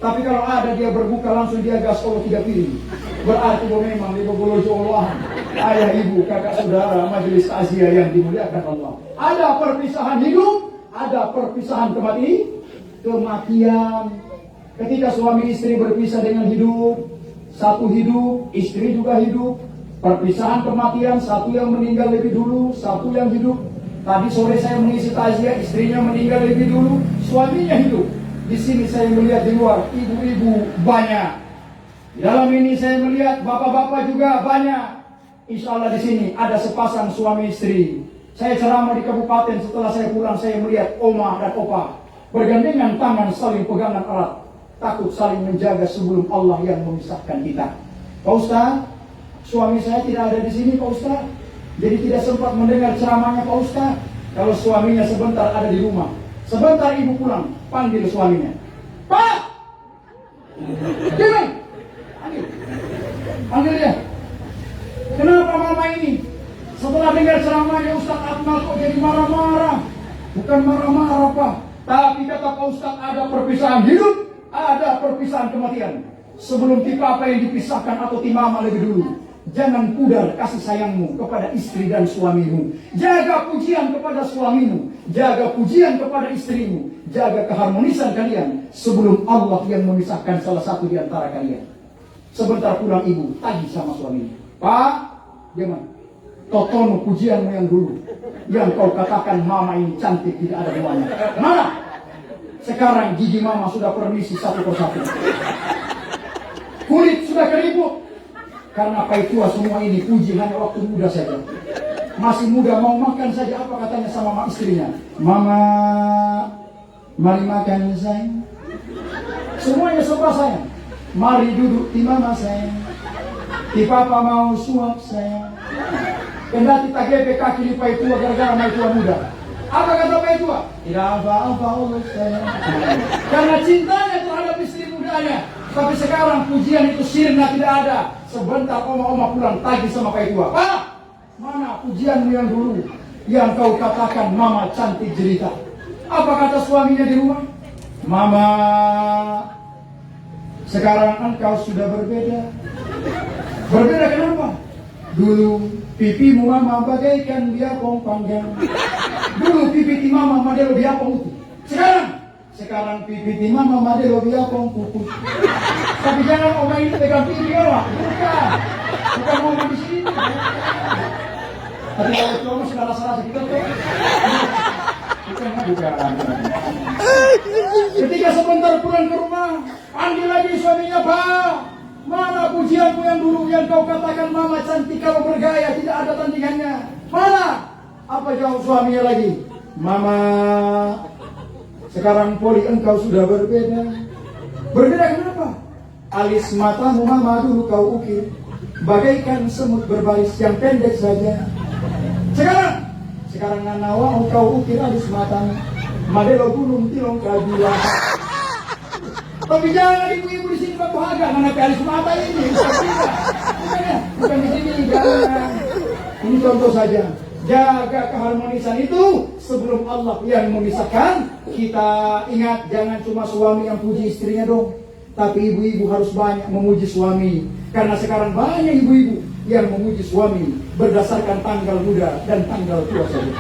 Tapi kalau ada dia berbuka langsung dia gas Allah 3 piring. Berarti bahwa memang di Bogolojo Allah, ayah ibu, kakak saudara, majelis takziah yang dimuliakan Allah. Ada perpisahan hidup, ada perpisahan kematian. Ketika suami istri berpisah dengan hidup, satu hidup, istri juga hidup. Perpisahan kematian, satu yang meninggal lebih dulu, satu yang hidup. Tadi sore saya mengisi takziah, istrinya meninggal lebih dulu, suaminya hidup. Di sini saya melihat di luar ibu-ibu banyak. Di dalam ini saya melihat bapak-bapak juga banyak. Insya Allah di sini ada sepasang suami istri. Saya ceramah di kabupaten, setelah saya pulang saya melihat oma dan opa bergandengan tangan saling pegangan erat, takut saling menjaga sebelum Allah yang memisahkan kita. Pak Ustaz, suami saya tidak ada di sini Pak Ustaz, jadi tidak sempat mendengar ceramahnya Pak Ustaz. Kalau suaminya sebentar ada di rumah, sebentar ibu pulang, panggil suaminya. Pak! Gimana? Panggil dia. Kenapa mama ini? Setelah dengar ceramahnya Ustaz Akmal kok jadi marah-marah? Bukan marah-marah Pak, tapi kata Pak Ustaz ada perpisahan hidup, ada perpisahan kematian. Sebelum tipe apa yang dipisahkan atau timama lebih dulu. Jangan pudar kasih sayangmu kepada istri dan suamimu. Jaga pujian kepada suamimu, jaga pujian kepada istrimu, jaga keharmonisan kalian sebelum Allah yang memisahkan salah satu di antara kalian. Sebentar pulang ibu, tagih sama suaminya. Pak, gimana? Totono pujianmu yang dulu, yang kau katakan mama ini cantik tidak ada duanya. Mana? Sekarang gigi mama sudah permisi satu persatu. Kulit sudah keriput. Karena tua semua ini puji hanya waktu muda saja. Masih muda mau makan saja, apa katanya sama istrinya? Mama, mari makan sayang. Semuanya serba sayang. Mari duduk di mama sayang. Di papa mau suap sayang. Kendati tak gepe kaki di tua gara-gara tua muda. Apa kata tua? Tidak apa-apa Allah sayang. Karena cintanya terhadap istri mudanya. Tapi sekarang pujian itu sirna tidak ada. Sebentar oma-oma pulang tagih sama tua. Pak, mana pujianmu yang dulu? Yang kau katakan mama cantik jelita. Apa kata suaminya di rumah? Mama, sekarang engkau sudah berbeda. Berbeda kenapa? Dulu pipimu mama bagaikan biapong panggang. Dulu pipi mama madelo biapong utuh. Sekarang pipi mama madelo biapong pupus. Tapi jangan oma ini pegang pipi oma. Bukan oma di sini. Tapi kalau cuma sudah rasa-rasa kita tuh. Bukan. Ketika sebentar pulang ke rumah, panggil lagi suaminya, Pak. Mana pujianmu yang dulu yang kau katakan mama cantik kalau bergaya tidak ada tandingannya? Mana? Apa jawab suaminya lagi? Mama, sekarang poli engkau sudah berbeda. Berbeda kenapa? Alis matamu mama dulu kau ukir bagaikan semut berbaris yang pendek saja. Sekarang nanawa kau ukir alis matamu madelo gunung tilong kabila. Tapi jangan ibu-ibu di sini berbahagia mana alis mata ini. Bukan di sini, jangan. Ini contoh saja. Jaga keharmonisan itu sebelum Allah yang memisahkan. Kita ingat jangan cuma suami yang puji istrinya dong, tapi ibu-ibu harus banyak memuji suami. Karena sekarang banyak ibu-ibu yang memuji suami berdasarkan tanggal muda dan tanggal tua saja.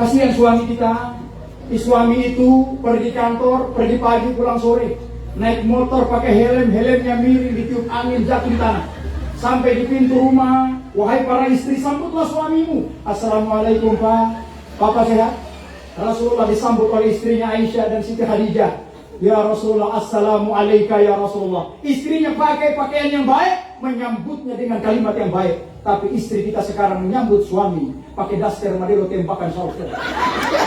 Kasihan suami kita. Suami itu pergi kantor, pergi pagi pulang sore, naik motor pakai helmnya miring, ditiup angin jatuh di tanah. Sampai di pintu rumah, wahai para istri sambutlah suamimu. Assalamualaikum Pak, Papa sehat? Rasulullah disambut oleh istrinya Aisyah dan Siti Khadijah. Ya Rasulullah, assalamualaikum ya Rasulullah. Istrinya pakai pakaian yang baik, menyambutnya dengan kalimat yang baik. Tapi istri kita sekarang menyambut suami pakai daster madero tembakan sausnya.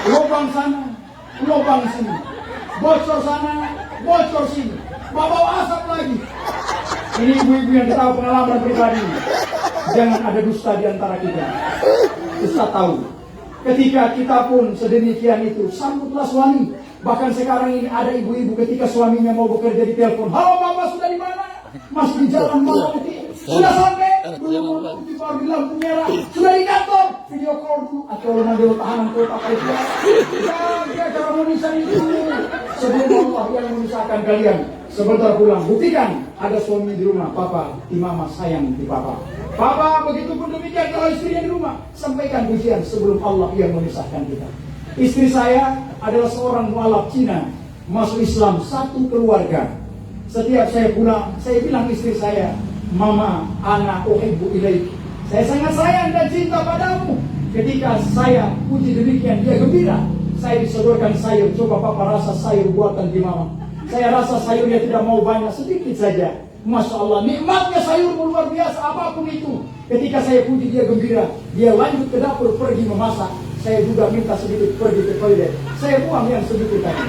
Lubang sana, lubang sini, bocor sana, bocor sini, bawa asap lagi. Ini ibu-ibu yang tahu pengalaman pribadi. Jangan ada dusta di antara kita. Dusta tahu. Ketika kita pun sedemikian itu, sambutlah suami. Bahkan sekarang ini ada ibu-ibu ketika suaminya mau bekerja di telepon. Halo Bapak, sudah di mana? Masih di jalan mau. Sudah sampai? belum baru di lampu merah, sudah di kantor, video call dulu, atau nanti tahanan kota Palestina. Jaga cara memisah itu sebelum Allah yang memisahkan kalian. Sebentar pulang, buktikan ada suami di rumah, papa, mama sayang di papa. Papa, begitu pun demikian kalau istrinya di rumah, sampaikan pujian sebelum Allah yang memisahkan kita. Istri saya adalah seorang mualaf Cina, masuk Islam satu keluarga. Setiap saya pulang, saya bilang istri saya, Mama, ana uhibbu ilaik. Saya sangat sayang dan cinta padamu. Ketika saya puji demikian, dia gembira. Saya disodorkan sayur, coba papa rasa sayur buatan di mama. Saya rasa sayurnya tidak mau banyak, sedikit saja. Masya Allah, nikmatnya sayur luar biasa, apapun itu. Ketika saya puji, dia gembira. Dia lanjut ke dapur, pergi memasak. Saya juga minta sedikit pergi ke toilet. Saya buang yang sedikit tadi.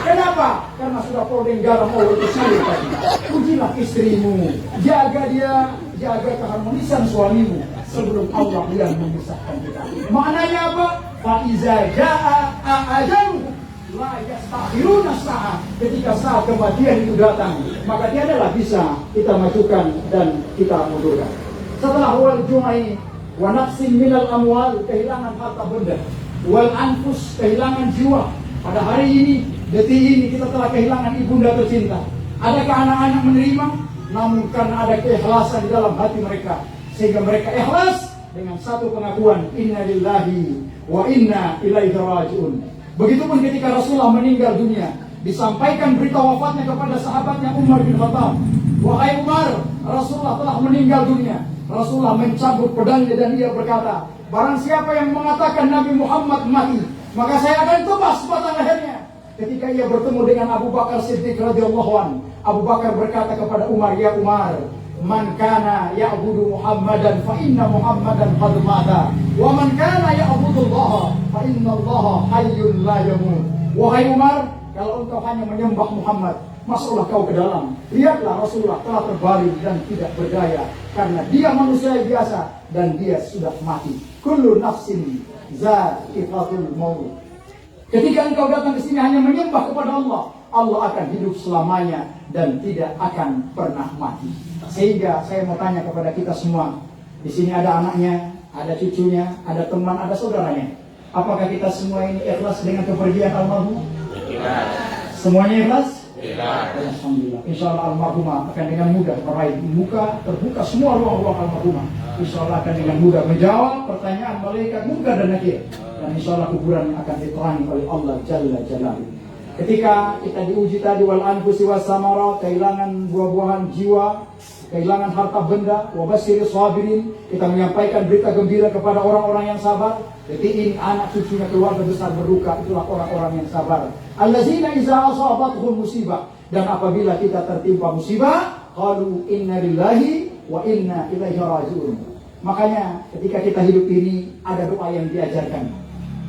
Kenapa? Karena sudah podeng garam oleh sayur tadi. Pujilah istrimu, jaga dia, jaga keharmonisan suamimu sebelum Allah yang memisahkan kita. Maknanya apa? Faiza jaa ajaluhu la yastakhiruna sa'ah. Ketika saat kematian itu datang, maka dia adalah bisa kita majukan dan kita mundurkan. Setelah wal jumai wa naqsin minal amwal, kehilangan harta benda, wal anfus, kehilangan jiwa. Pada hari ini, detik ini kita telah kehilangan ibunda tercinta. Adakah anak-anak menerima? Namun karena ada keikhlasan di dalam hati mereka, sehingga mereka ikhlas dengan satu pengakuan, inna lillahi wa inna ilaihi raji'un. Begitupun ketika Rasulullah meninggal dunia, disampaikan berita wafatnya kepada sahabatnya Umar bin Khattab. Wahai Umar, Rasulullah telah meninggal dunia. Rasulullah mencabut pedangnya dan ia berkata, barang siapa yang mengatakan Nabi Muhammad mati, maka saya akan tebas batang lehernya. Ketika ia bertemu dengan Abu Bakar Siddiq radhiyallahu anhu, Abu Bakar berkata kepada Umar, ya Umar, man kana ya'budu Muhammadan fa inna Muhammadan qad mata, wa man kana ya'budu Allah fa inna Allah hayyun la yamut. Wahai Umar, kalau engkau hanya menyembah Muhammad, masuklah kau ke dalam. Lihatlah Rasulullah telah terbaring dan tidak berdaya, karena dia manusia biasa dan dia sudah mati. Kullu nafsin za'iqatul maut. Ketika engkau datang ke sini hanya menyembah kepada Allah, Allah akan hidup selamanya dan tidak akan pernah mati. Sehingga saya mau tanya kepada kita semua, di sini ada anaknya, ada cucunya, ada teman, ada saudaranya. Apakah kita semua ini ikhlas dengan kepergian almarhum? Ikhlas. Semuanya ikhlas? Ikhlas. Alhamdulillah. Insya Allah almarhumah akan dengan mudah meraih muka, terbuka semua ruang-ruang almarhumah. Insya Allah akan dengan mudah menjawab pertanyaan malaikat munkar dan nakir. Dan insya Allah kuburan akan diterangi oleh Allah Jalla Jalaluhu. Ketika kita diuji tadi wal anfusi was samara, kehilangan buah-buahan jiwa, kehilangan harta benda, wa basyiril sabirin, kita menyampaikan berita gembira kepada orang-orang yang sabar. Detik ini anak cucunya keluarga besar berduka, itulah orang-orang yang sabar. Allazina iza asabatuhum musibah, dan apabila kita tertimpa musibah, qalu inna lillahi wa inna ilaihi raji'un. Makanya ketika kita hidup ini ada doa yang diajarkan.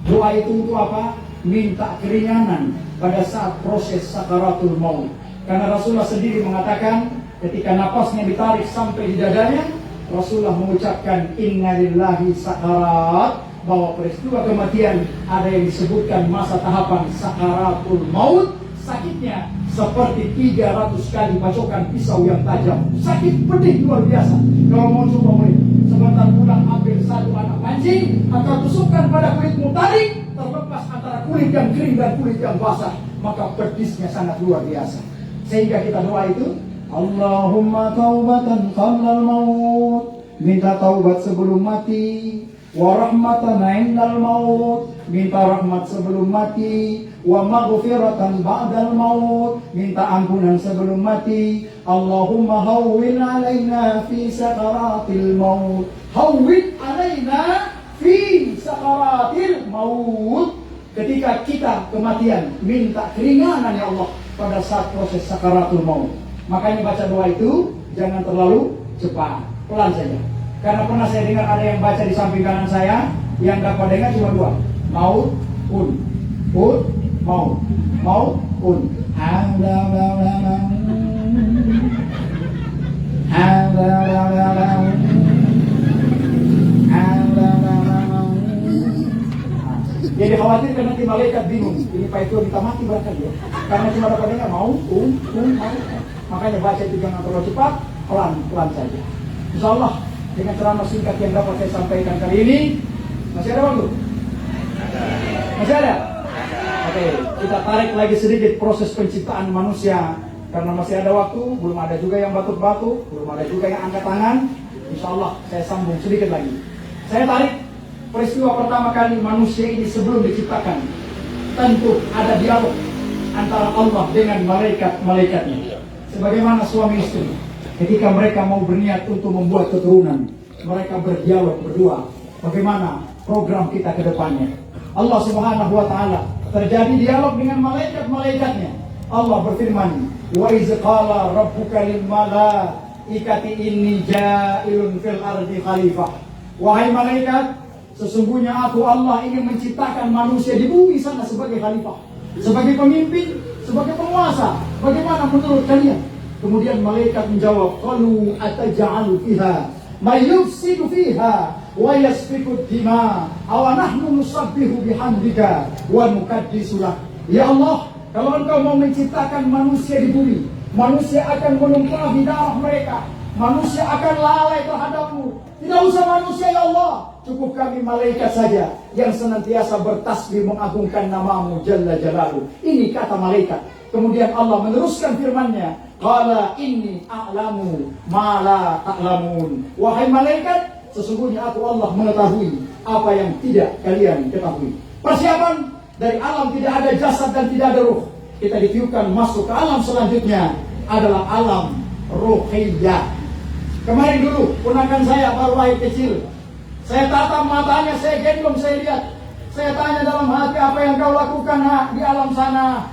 Doa itu untuk apa? Minta keringanan pada saat proses sakaratul maut. Karena Rasulullah sendiri mengatakan ketika napasnya ditarik sampai di dadanya, Rasulullah mengucapkan inna lillahi sakarat, bahwa peristiwa kematian ada yang disebutkan masa tahapan sakaratul maut. Sakitnya seperti 300 kali bacokan pisau yang tajam. Sakit pedih luar biasa. Kalau mau coba boleh, sebentar pulang ambil satu anak mancing, atau tusukkan pada kulitmu tarik, terlepas antara kulit yang kering dan kulit yang basah, maka pedisnya sangat luar biasa. Sehingga kita doa itu, Allahumma taubatan qabla al-maut, minta taubat sebelum mati, wa rahmatan 'indal maut, minta rahmat sebelum mati, wa maghfiratan ba'dal maut, minta ampunan sebelum mati. Allahumma hawwin 'alaina fi sakaratil maut, hawwin 'alaina fi sakaratil maut. Ketika kita kematian, minta keringanan ya Allah pada saat proses sakaratul maut. Makanya baca doa itu jangan terlalu cepat, pelan saja. Karena pernah saya dengar ada yang baca di samping kanan saya, yang dapat dengar cuma dua, maut, un, maut, maut, un. Jadi khawatir karena nanti malaikat bingung, ini Pak itu minta mati barangkali ya. Karena cuma dapat dengar maut, maut. Makanya baca itu jangan terlalu cepat, pelan-pelan saja. Insya Allah dengan ceramah singkat yang dapat saya sampaikan kali ini. Masih ada waktu? Masih ada? Oke, kita tarik lagi sedikit proses penciptaan manusia. Karena masih ada waktu, belum ada juga yang batuk-batuk, belum ada juga yang angkat tangan. Insya Allah saya sambung sedikit lagi. Saya tarik peristiwa pertama kali manusia ini sebelum diciptakan. Tentu ada dialog antara Allah dengan malaikat-malaikatnya. Sebagaimana suami istri, ketika mereka mau berniat untuk membuat keturunan, mereka berdialog berdua. Bagaimana program kita ke depannya? Allah Subhanahu wa Ta'ala, terjadi dialog dengan malaikat-malaikatnya. Allah berfirman, wa iz qala rabbuka lil malaikati inni ja'ilun fil ardi khalifah. Wahai malaikat, sesungguhnya aku Allah ingin menciptakan manusia di bumi sana sebagai khalifah, sebagai pemimpin, sebagai penguasa. Bagaimana menurut kalian? Kemudian malaikat menjawab, qalu ataj'alu fiha may yufsidu fiha wa yasfiku dima aw nahnu nusabbihu bihamdika wa nuqaddisu lak. Ya Allah, kalau Engkau mau menciptakan manusia di bumi, manusia akan menumpahi darah mereka, manusia akan lalai terhadapmu. Tidak usah manusia ya Allah, cukup kami malaikat saja yang senantiasa bertasbih mengagungkan namamu Jalla Jalaluhu. Ini kata malaikat. Kemudian Allah meneruskan firman-Nya, qala inni a'lamu ma la ta'lamun. Wahai malaikat, sesungguhnya aku Allah mengetahui apa yang tidak kalian ketahui. Persiapan dari alam tidak ada jasad dan tidak ada ruh. Kita ditiupkan masuk ke alam selanjutnya, adalah alam ruhiyah. Kemarin dulu, ponakan saya baru lahir kecil. Saya tatap matanya, saya gendong, saya lihat. Saya tanya dalam hati, apa yang kau lakukan di alam sana?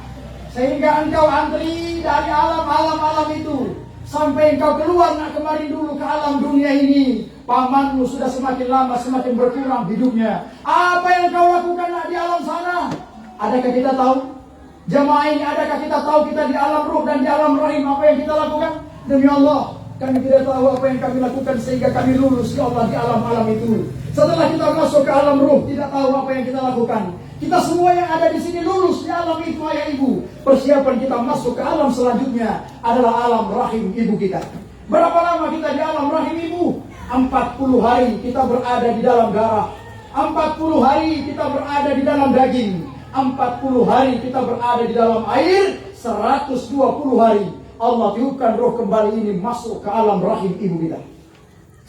Sehingga engkau antri dari alam itu. Sampai engkau keluar kemarin dulu ke alam dunia ini. Pamanmu sudah semakin lama, semakin berkurang hidupnya. Apa yang kau lakukan di alam sana? Adakah kita tahu? Jemaah ini, adakah kita tahu kita di alam ruh dan di alam rahim apa yang kita lakukan? Demi Allah, kami tidak tahu apa yang kami lakukan sehingga kami lulus ya Allah di alam-alam itu. Setelah kita masuk ke alam ruh, tidak tahu apa yang kita lakukan. Kita semua yang ada di sini lulus di alam itu, ayah ibu. Persiapan kita masuk ke alam selanjutnya adalah alam rahim ibu kita. Berapa lama kita di alam rahim ibu? 40 hari kita berada di dalam darah. 40 hari kita berada di dalam daging. 40 hari kita berada di dalam air. 120 hari Allah tiupkan roh kembali ini masuk ke alam rahim ibu kita.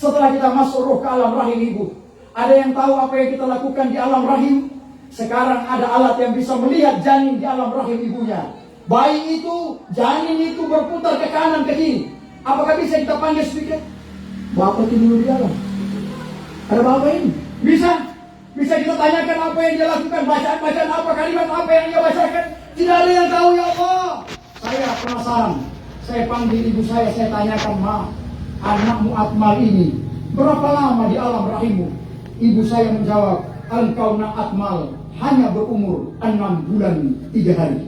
Setelah kita masuk roh ke alam rahim ibu, ada yang tahu apa yang kita lakukan di alam rahim? Sekarang ada alat yang bisa melihat janin di alam rahim ibunya. Bayi itu, janin itu berputar ke kanan ke kiri. Apakah bisa kita panggil sedikit? Bapak itu dulu di dalam. Ada bapak ini? Bisa. Bisa kita tanyakan apa yang dia lakukan, bacaan-bacaan apa, kalimat apa yang dia bacakan. Tidak ada yang tahu ya Allah. Saya penasaran. Saya panggil ibu saya tanyakan, Ma, anakmu Akmal ini berapa lama di alam rahimmu? Ibu saya menjawab, engkau nak Akmal hanya berumur 6 bulan 3 hari.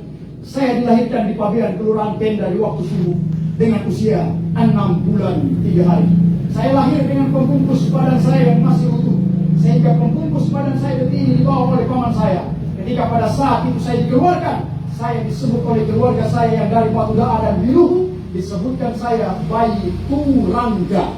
Saya dilahirkan di Pabean, Kelurahan Tenda di waktu subuh dengan usia 6 bulan 3 hari. Saya lahir dengan pembungkus badan saya yang masih utuh, sehingga pembungkus badan saya detik ini dibawa oleh paman saya. Ketika pada saat itu saya dikeluarkan, saya disebut oleh keluarga saya yang dari Batu Da'a dan Biluhu, disebutkan saya bayi Turangga.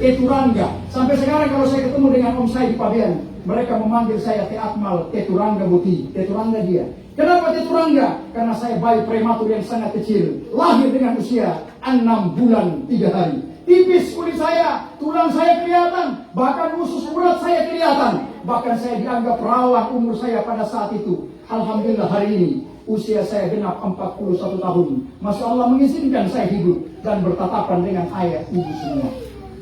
Turangga. Sampai sekarang kalau saya ketemu dengan om saya di Pabean, mereka memanggil saya Teh Akmal, Teh Turangga Buti, Teh Turangga dia. Kenapa Teh Turangga? Karena saya bayi prematur yang sangat kecil, lahir dengan usia 6 bulan 3 hari. Tipis kulit saya, tulang saya kelihatan, bahkan usus urat saya kelihatan. Bahkan saya dianggap rawan umur saya pada saat itu. Alhamdulillah hari ini usia saya genap 41 tahun. Masya Allah mengizinkan saya hidup dan bertatapan dengan ayah ibu semua.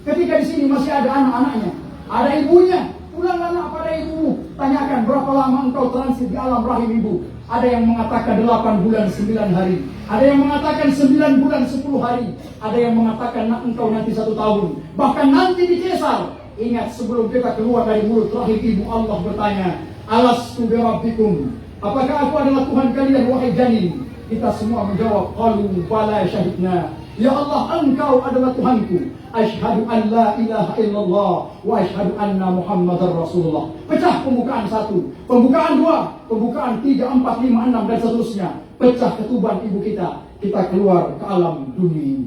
Ketika di sini masih ada anak-anaknya, ada ibunya. Pulang anak pada ibumu, tanyakan berapa lama engkau transit di alam rahim ibu. Ada yang mengatakan 8 bulan 9 hari. Ada yang mengatakan 9 bulan 10 hari. Ada yang mengatakan engkau nanti 1 tahun. Bahkan nanti dicesar. Ingat, sebelum kita keluar dari mulut rahim ibu, Allah bertanya, alastu birabbikum, apakah aku adalah Tuhan kalian wahai janin? Kita semua menjawab, qalu bala syahidna. Ya Allah, engkau adalah Tuhanku. Asyhadu an la ilaha illallah wa asyhadu anna Muhammadar Rasulullah. Pecah pembukaan 1, pembukaan 2, pembukaan 3, 4, 5, 6 dan seterusnya. Pecah ketuban ibu kita. Kita keluar ke alam dunia ini.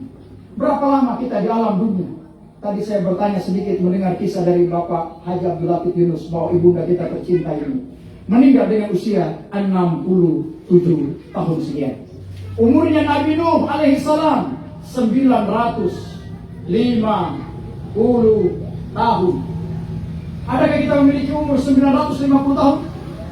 Berapa lama kita di alam dunia? tadi saya bertanya sedikit mendengar kisah dari Bapak Haji Abdul Latif Yunus bahwa ibunda kita tercinta ini meninggal dengan usia 67 tahun sekian. Umurnya Nabi Nuh alaihissalam 950 tahun. Adakah kita memiliki umur 950 tahun?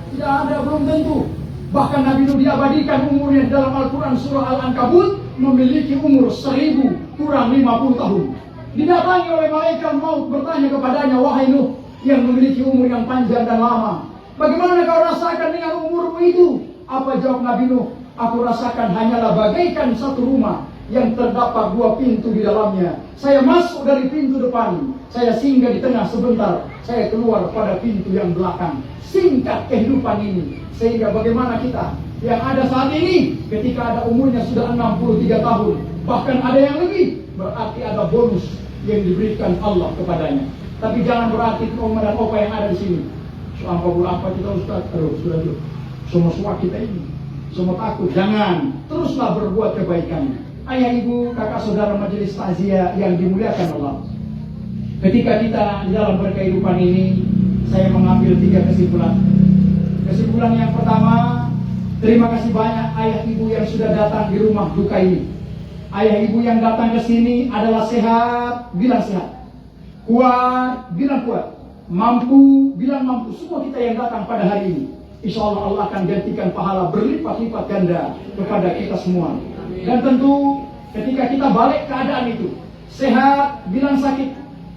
Tidak ada, belum tentu. Bahkan Nabi Nuh diabadikan umurnya dalam Al-Quran surah Al-Ankabut memiliki umur 1000 kurang 50 tahun. Didatangi oleh malaikat maut bertanya kepadanya, wahai Nuh yang memiliki umur yang panjang dan lama, bagaimana kau rasakan dengan umurmu itu? Apa jawab Nabi Nuh? Aku rasakan hanyalah bagaikan satu rumah yang terdapat 2 pintu di dalamnya. Saya masuk dari pintu depan, saya singgah di tengah sebentar, saya keluar pada pintu yang belakang. Singkat kehidupan ini. Sehingga bagaimana kita yang ada saat ini, ketika ada umurnya sudah 63 tahun, bahkan ada yang lebih, berarti ada bonus yang diberikan Allah kepadanya. Tapi jangan berarti oma dan opa yang ada di sini. Apa kita Ustaz? Sudah. Semua kita ini, semua takut. Jangan, teruslah berbuat kebaikan. Ayah, ibu, kakak, saudara majelis takziah yang dimuliakan Allah. Ketika kita di dalam berkehidupan ini, saya mengambil 3 kesimpulan. Kesimpulan yang pertama, terima kasih banyak ayah ibu yang sudah datang di rumah duka ini. Ayah ibu yang datang ke sini adalah sehat, bilang sehat. Kuat, bilang kuat. Mampu, bilang mampu. Semua kita yang datang pada hari ini, insya Allah Allah akan gantikan pahala berlipat-lipat ganda kepada kita semua. Dan tentu ketika kita balik keadaan itu, sehat, bilang sakit.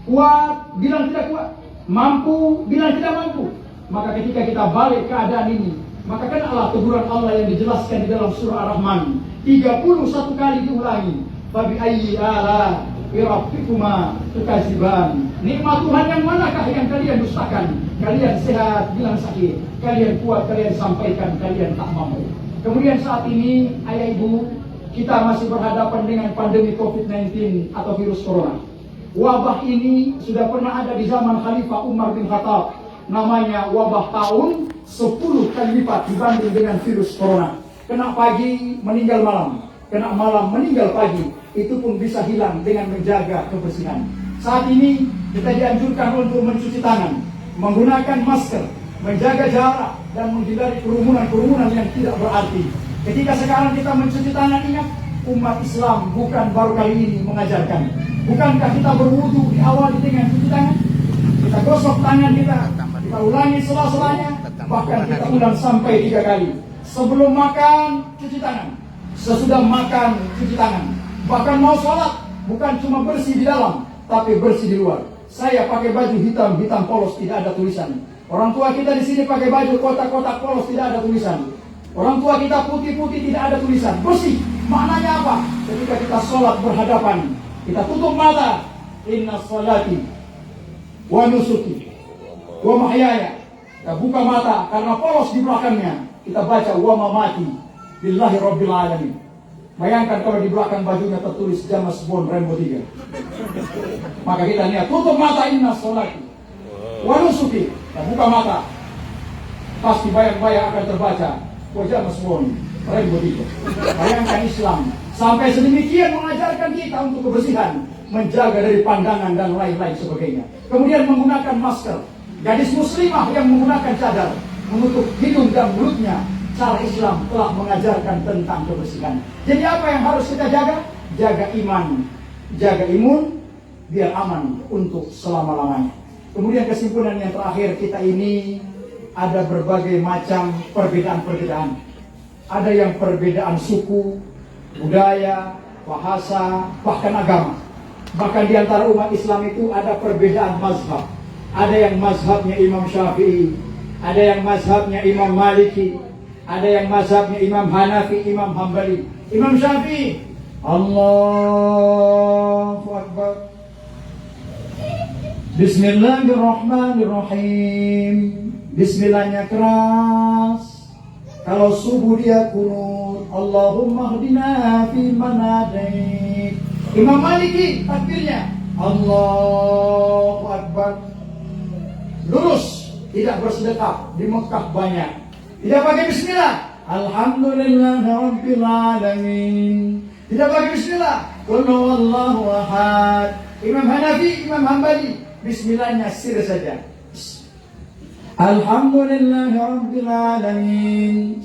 Kuat, bilang tidak kuat. Mampu, bilang tidak mampu. Maka ketika kita balik keadaan ini, maka kenalah teguran Allah yang dijelaskan di dalam surah Ar-Rahman 31 kali diulangi. Fabi ayyi ala rabbikuma tukadziban. Nikmat Tuhan yang manakah yang kalian dustakan? Kalian sehat, bilang sakit. Kalian kuat, kalian sampaikan, kalian tak mampu. Kemudian saat ini, ayah ibu, kita masih berhadapan dengan pandemi COVID-19 atau virus corona. Wabah ini sudah pernah ada di zaman Khalifah Umar bin Khattab. Namanya wabah tahun 10 kali lipat dibanding dengan virus corona. Kena pagi, meninggal malam. Kena malam, meninggal pagi. Itu pun bisa hilang dengan menjaga kebersihan. Saat ini kita dianjurkan untuk mencuci tangan, menggunakan masker, menjaga jarak, dan menghindari kerumunan-kerumunan yang tidak berarti. Ketika sekarang kita mencuci tangan, ingat, umat Islam bukan baru kali ini mengajarkan. Bukankah kita berwudu diawali dengan cuci tangan? Kita gosok tangan kita ulangi sela-selanya, bahkan kita ulang sampai 3 kali. Sebelum makan, cuci tangan. Sesudah makan, cuci tangan. Bahkan mau sholat, bukan cuma bersih di dalam, tapi bersih di luar. Saya pakai baju hitam polos, tidak ada tulisan. Orang tua kita di sini pakai baju kotak-kotak polos, tidak ada tulisan. Orang tua kita putih-putih, tidak ada tulisan. Bersih, maknanya apa? Ketika kita sholat berhadapan, kita tutup mata. Inna sholati wa nusuki wa mahyaya. Kita buka mata karena polos di belakangnya. Kita baca wa mamati lillahi rabbil alamin. Bayangkan kalau di belakang bajunya tertulis James Bond Rambo 3. Maka kita niat tutup mata, inna sholati wa nusuki. Kita buka mata, pasti bayang-bayang akan terbaca wa James Bond Rambo 3. Bayangkan Islam sampai sedemikian mengajarkan kita untuk kebersihan, menjaga dari pandangan dan lain-lain sebagainya. Kemudian menggunakan masker. Gadis muslimah yang menggunakan cadar menutup hidung dan mulutnya. Cara Islam telah mengajarkan tentang kebersihan. Jadi apa yang harus kita jaga? Jaga iman, jaga imun, biar aman untuk selama-lamanya. Kemudian kesimpulan yang terakhir, kita ini ada berbagai macam perbedaan-perbedaan. Ada yang perbedaan suku, budaya, bahasa, bahkan agama. Bahkan di antara umat Islam itu ada perbedaan mazhab. Ada yang mazhabnya Imam Syafi'i, ada yang mazhabnya Imam Maliki, ada yang mazhabnya Imam Hanafi, Imam Hambali. Imam Syafi'i, Allahu Akbar. Bismillahirrahmanirrahim. Bismillahnya keras. Kalau subuh dia kunut, Allahumma hdina fi man hadait. Imam Maliki takbirnya Allahu Akbar. Lurus, tidak bersedekap. Di Mekah banyak tidak pakai bismillah. Alhamdulillahirabbil alamin. Tidak pakai bismillah. Qul huwallahu ahad. Imam Hanafi, Imam Hambali, bismillahnya sir saja. Alhamdulillahi Rabbil Alamin.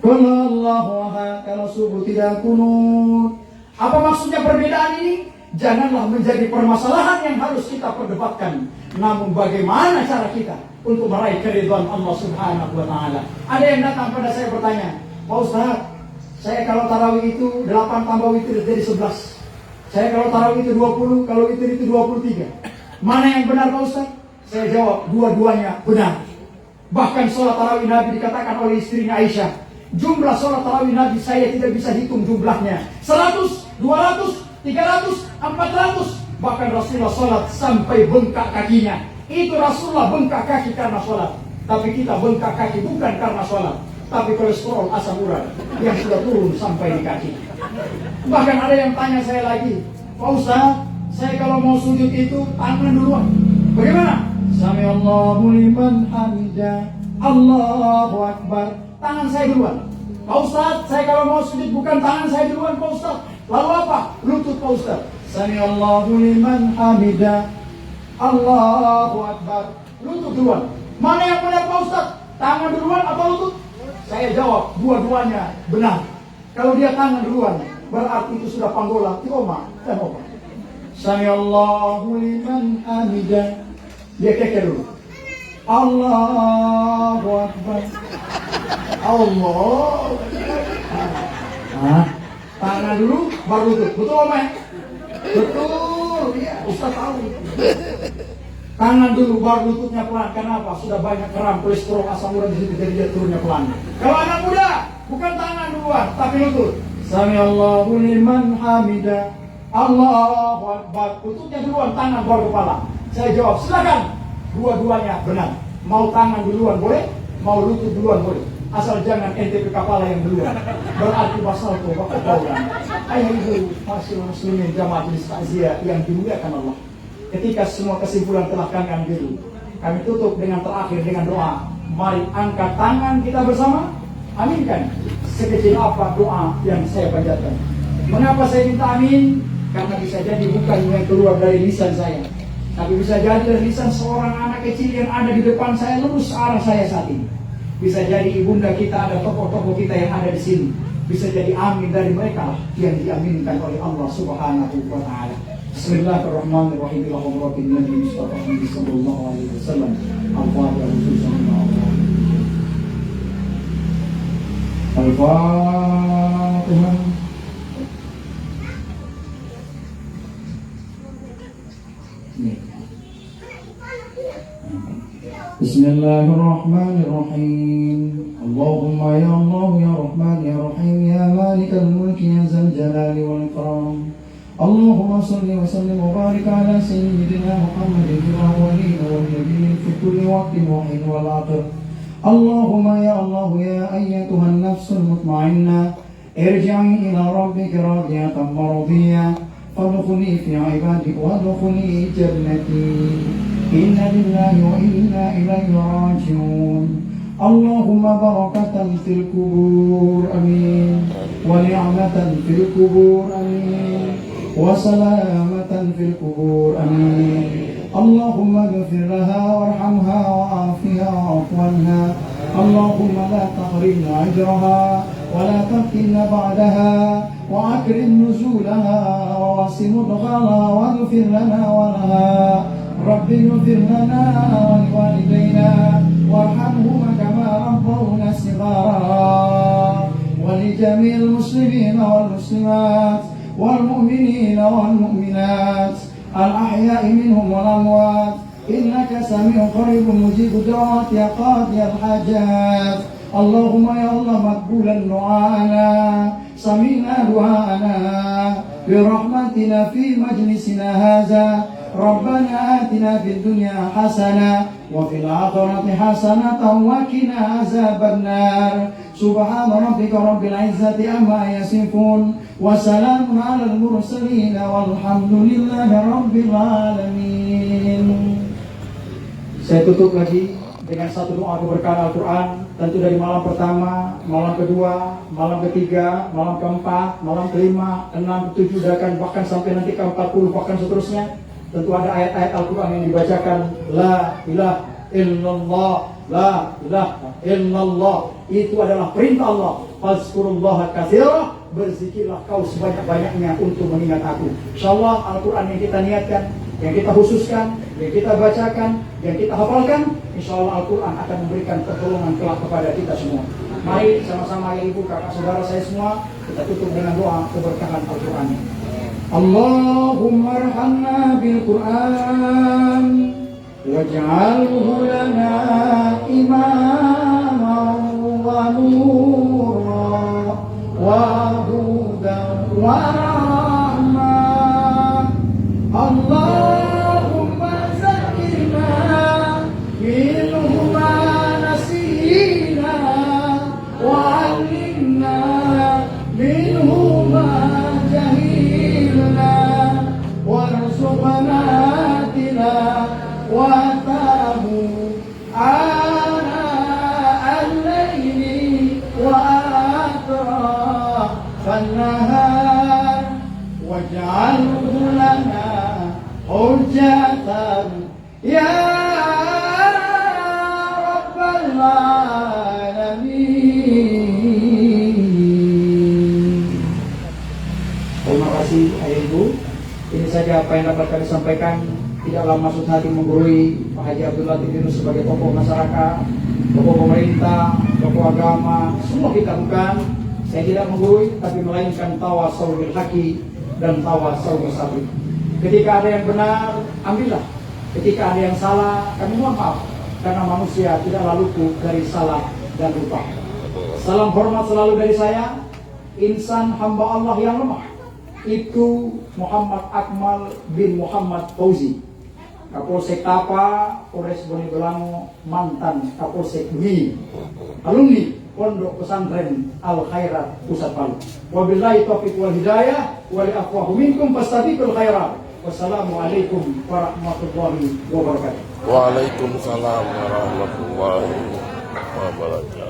Qul Allahu ahad. Kalau subuh tidak kunut. Apa maksudnya perbedaan ini? Janganlah menjadi permasalahan yang harus kita perdebatkan. Namun bagaimana cara kita untuk meraih keridhaan Allah Subhanahu wa taala? Ada yang datang pada saya bertanya, Pak Ustaz, saya kalau tarawih itu 8 tambah witir jadi 11. Saya kalau tarawih itu 20, kalau witir itu 23. Mana yang benar Pak Ustaz? Saya jawab, dua-duanya benar. Bahkan sholat tarawih Nabi dikatakan oleh istrinya Aisyah, jumlah sholat tarawih Nabi saya tidak bisa hitung jumlahnya. 100, 200, 300, 400. Bahkan Rasulullah sholat sampai bengkak kakinya. Itu Rasulullah bengkak kaki karena sholat. Tapi kita bengkak kaki bukan karena sholat, tapi kolesterol asam urat yang sudah turun sampai di kaki. Bahkan ada yang tanya saya lagi, Pak Ustaz, saya kalau mau sujud itu tangan duluan. Bagaimana? Sami Allahu liman hamidah, Allahu Akbar. Tangan saya duluan. Pak Ustaz, saya kalau mau sujud bukan tangan saya duluan Pak Ustaz. Lalu apa? Lutut Pak Ustaz. Sami Allahu liman hamidah, Allahu Akbar. Lutut duluan. Mana yang benar Pak Ustaz? Tangan duluan atau lutut? Saya jawab, dua-duanya benar. Kalau dia tangan duluan, berarti itu sudah panggola, tioma, dan opa. Sami Allahu liman hamidah. Dia keke dulu. Allahu Akbar. Allah. Tangan dulu, baru lutut. Betul Om? Betul. Iya, Ustaz tahu. Tangan dulu, baru lututnya pelan. Kenapa? Sudah banyak keram, kolesterol, asam urat di situ, jadi dia turunnya pelan. Kalau anak muda, bukan tangan duluan, tapi lutut. Sami Allahu liman hamidah, Allahu Akbar. Lututnya duluan, tangan baru kepala. Saya jawab, silakan. Dua-duanya benar. Mau tangan duluan boleh, mau lutut duluan boleh. Asal jangan ente ke kepala yang duluan. Berarti pasal itu bapak kaulan. Ayah ibu, masih muslimin jamaah jenis takziah yang dimuliakan Allah. Ketika semua kesimpulan telah kami ambil, kami tutup dengan terakhir dengan doa. Mari angkat tangan kita bersama. Aminkan. Sekecil apa doa yang saya panjatkan. Mengapa saya minta amin? Karena bisa jadi bukan yang keluar dari lisan saya, tapi bisa jadi dari lisan seorang anak kecil yang ada di depan saya, lurus arah saya saat ini. Bisa jadi ibunda kita, ada tokoh-tokoh kita yang ada di sini. Bisa jadi amin dari mereka yang diaminkan oleh Allah Subhanahu wa taala. Bismillahirrahmanirrahim. Ila hadratin Nabi Mustafa sallallahu alaihi wasallam. Al-Fatihah. Al-Fatihah. Bismillahirrahmanirrahim. Allahumma ya Allah ya Rahman ya Rahim ya Malikal Mulki ya Zal Jalali wal Ikram. Allahumma salli wa sallim wa barik ala sayyidina Muhammadin fil awwalin wal akhirin fi kulli waqtin wa hin wal akhir. Allahumma ya Allah ya ayyatuhan nafsul mutmainnah irji'i ila rabbika radiyatan maradiyah fadkhuli fi ibadika wadkhuli jannati. Inna lillahi wa inna ilaihi raji'un. Allahumma barakatan fil kubur amin, wa ni'matan fil kubur amin, wa salamatan fil kubur amin. Allahumma ghfir laha warhamha wa'afiha wa'fu anha. Allahumma la tahrimna ajraha wa la taftinna ba'daha wa akrim nuzulaha wa wasi mudghalaha wa ghfir lana wa laha. Rabbi ighfir lana wa liwalidayna warhamhuma kama rabbawna shighara wa li jami'il muslimina wal muslimat wal mu'minina wal mu'minat al ahya'i minhum wal amwat innaka sami'un qaribun mujibud da'wat ya qadiyal hajat. Allahumma ya Allah maqbulan du'ana sami'na du'ana bi rahmatina fi majlisina hadza. Rabbana atina fid dunya hasanah wa fil akhirati hasanatan wa qina azabannar. Subhana rabbika rabbil izzati amma yasifun wa salamun alal mursalin walhamdulillahi rabbil alamin. Saya tutup lagi dengan satu doa keberkahan Al-Quran, tentu dari malam pertama, malam kedua, malam ketiga, malam keempat, malam kelima, 6, 7, bahkan sampai nanti ke 40, bahkan seterusnya. Tentu ada ayat-ayat Al-Quran yang dibacakan, La ilaha illallah, La ilaha illallah. Itu adalah perintah Allah. Fazkurullaha katsira, berzikirlah kau sebanyak-banyaknya untuk mengingat aku. InsyaAllah Al-Quran yang kita niatkan, yang kita khususkan, yang kita bacakan, yang kita hafalkan, InsyaAllah Al-Quran akan memberikan pertolongan kelak kepada kita semua. Mari sama-sama ya ibu, kakak, saudara saya semua, kita tutup dengan doa keberkahan Al-Quran. Allahumma arhamna bil Quran waj'alhu lana imaman wa nuran wa hudan wa rahmah. Allahumma zakirna minhu ma nasina wa 'allimna minhu ma jahilna warzuqna wa tahu ana al-layli wa atrafan nahar waj'alhu lana hujjatan ya rabbal alamin. Terima kasih ayah ibu. Ini saja apa yang dapat kami sampaikan. Tidaklah maksud hati menggurui Pak Haji Abdul Latif Yunus sebagai tokoh masyarakat, tokoh pemerintah, tokoh agama. Semua kita bukan. Saya tidak menggurui, tapi melainkan tawasul bil haqi dan tawasul bil sabr. Ketika ada yang benar, ambillah. Ketika ada yang salah, kami mohon maaf. Karena manusia tidaklah luput dari salah dan lupa. Salam hormat selalu dari saya, insan hamba Allah yang lemah. Itu Muhammad Akmal bin Muhammad Fauzi, Kapolsek Tapa, Polres Bonegolango, mantan Kapolsek Mini, alumni Pondok Pesantren Al Khairat Pusat Palu. Wabillahi taufiq wal hidayah, wa li aqwahu minkum fastabiqul khairat. Wassalamualaikum warahmatullahi wabarakatuh. Waalaikumsalam warahmatullahi wabarakatuh.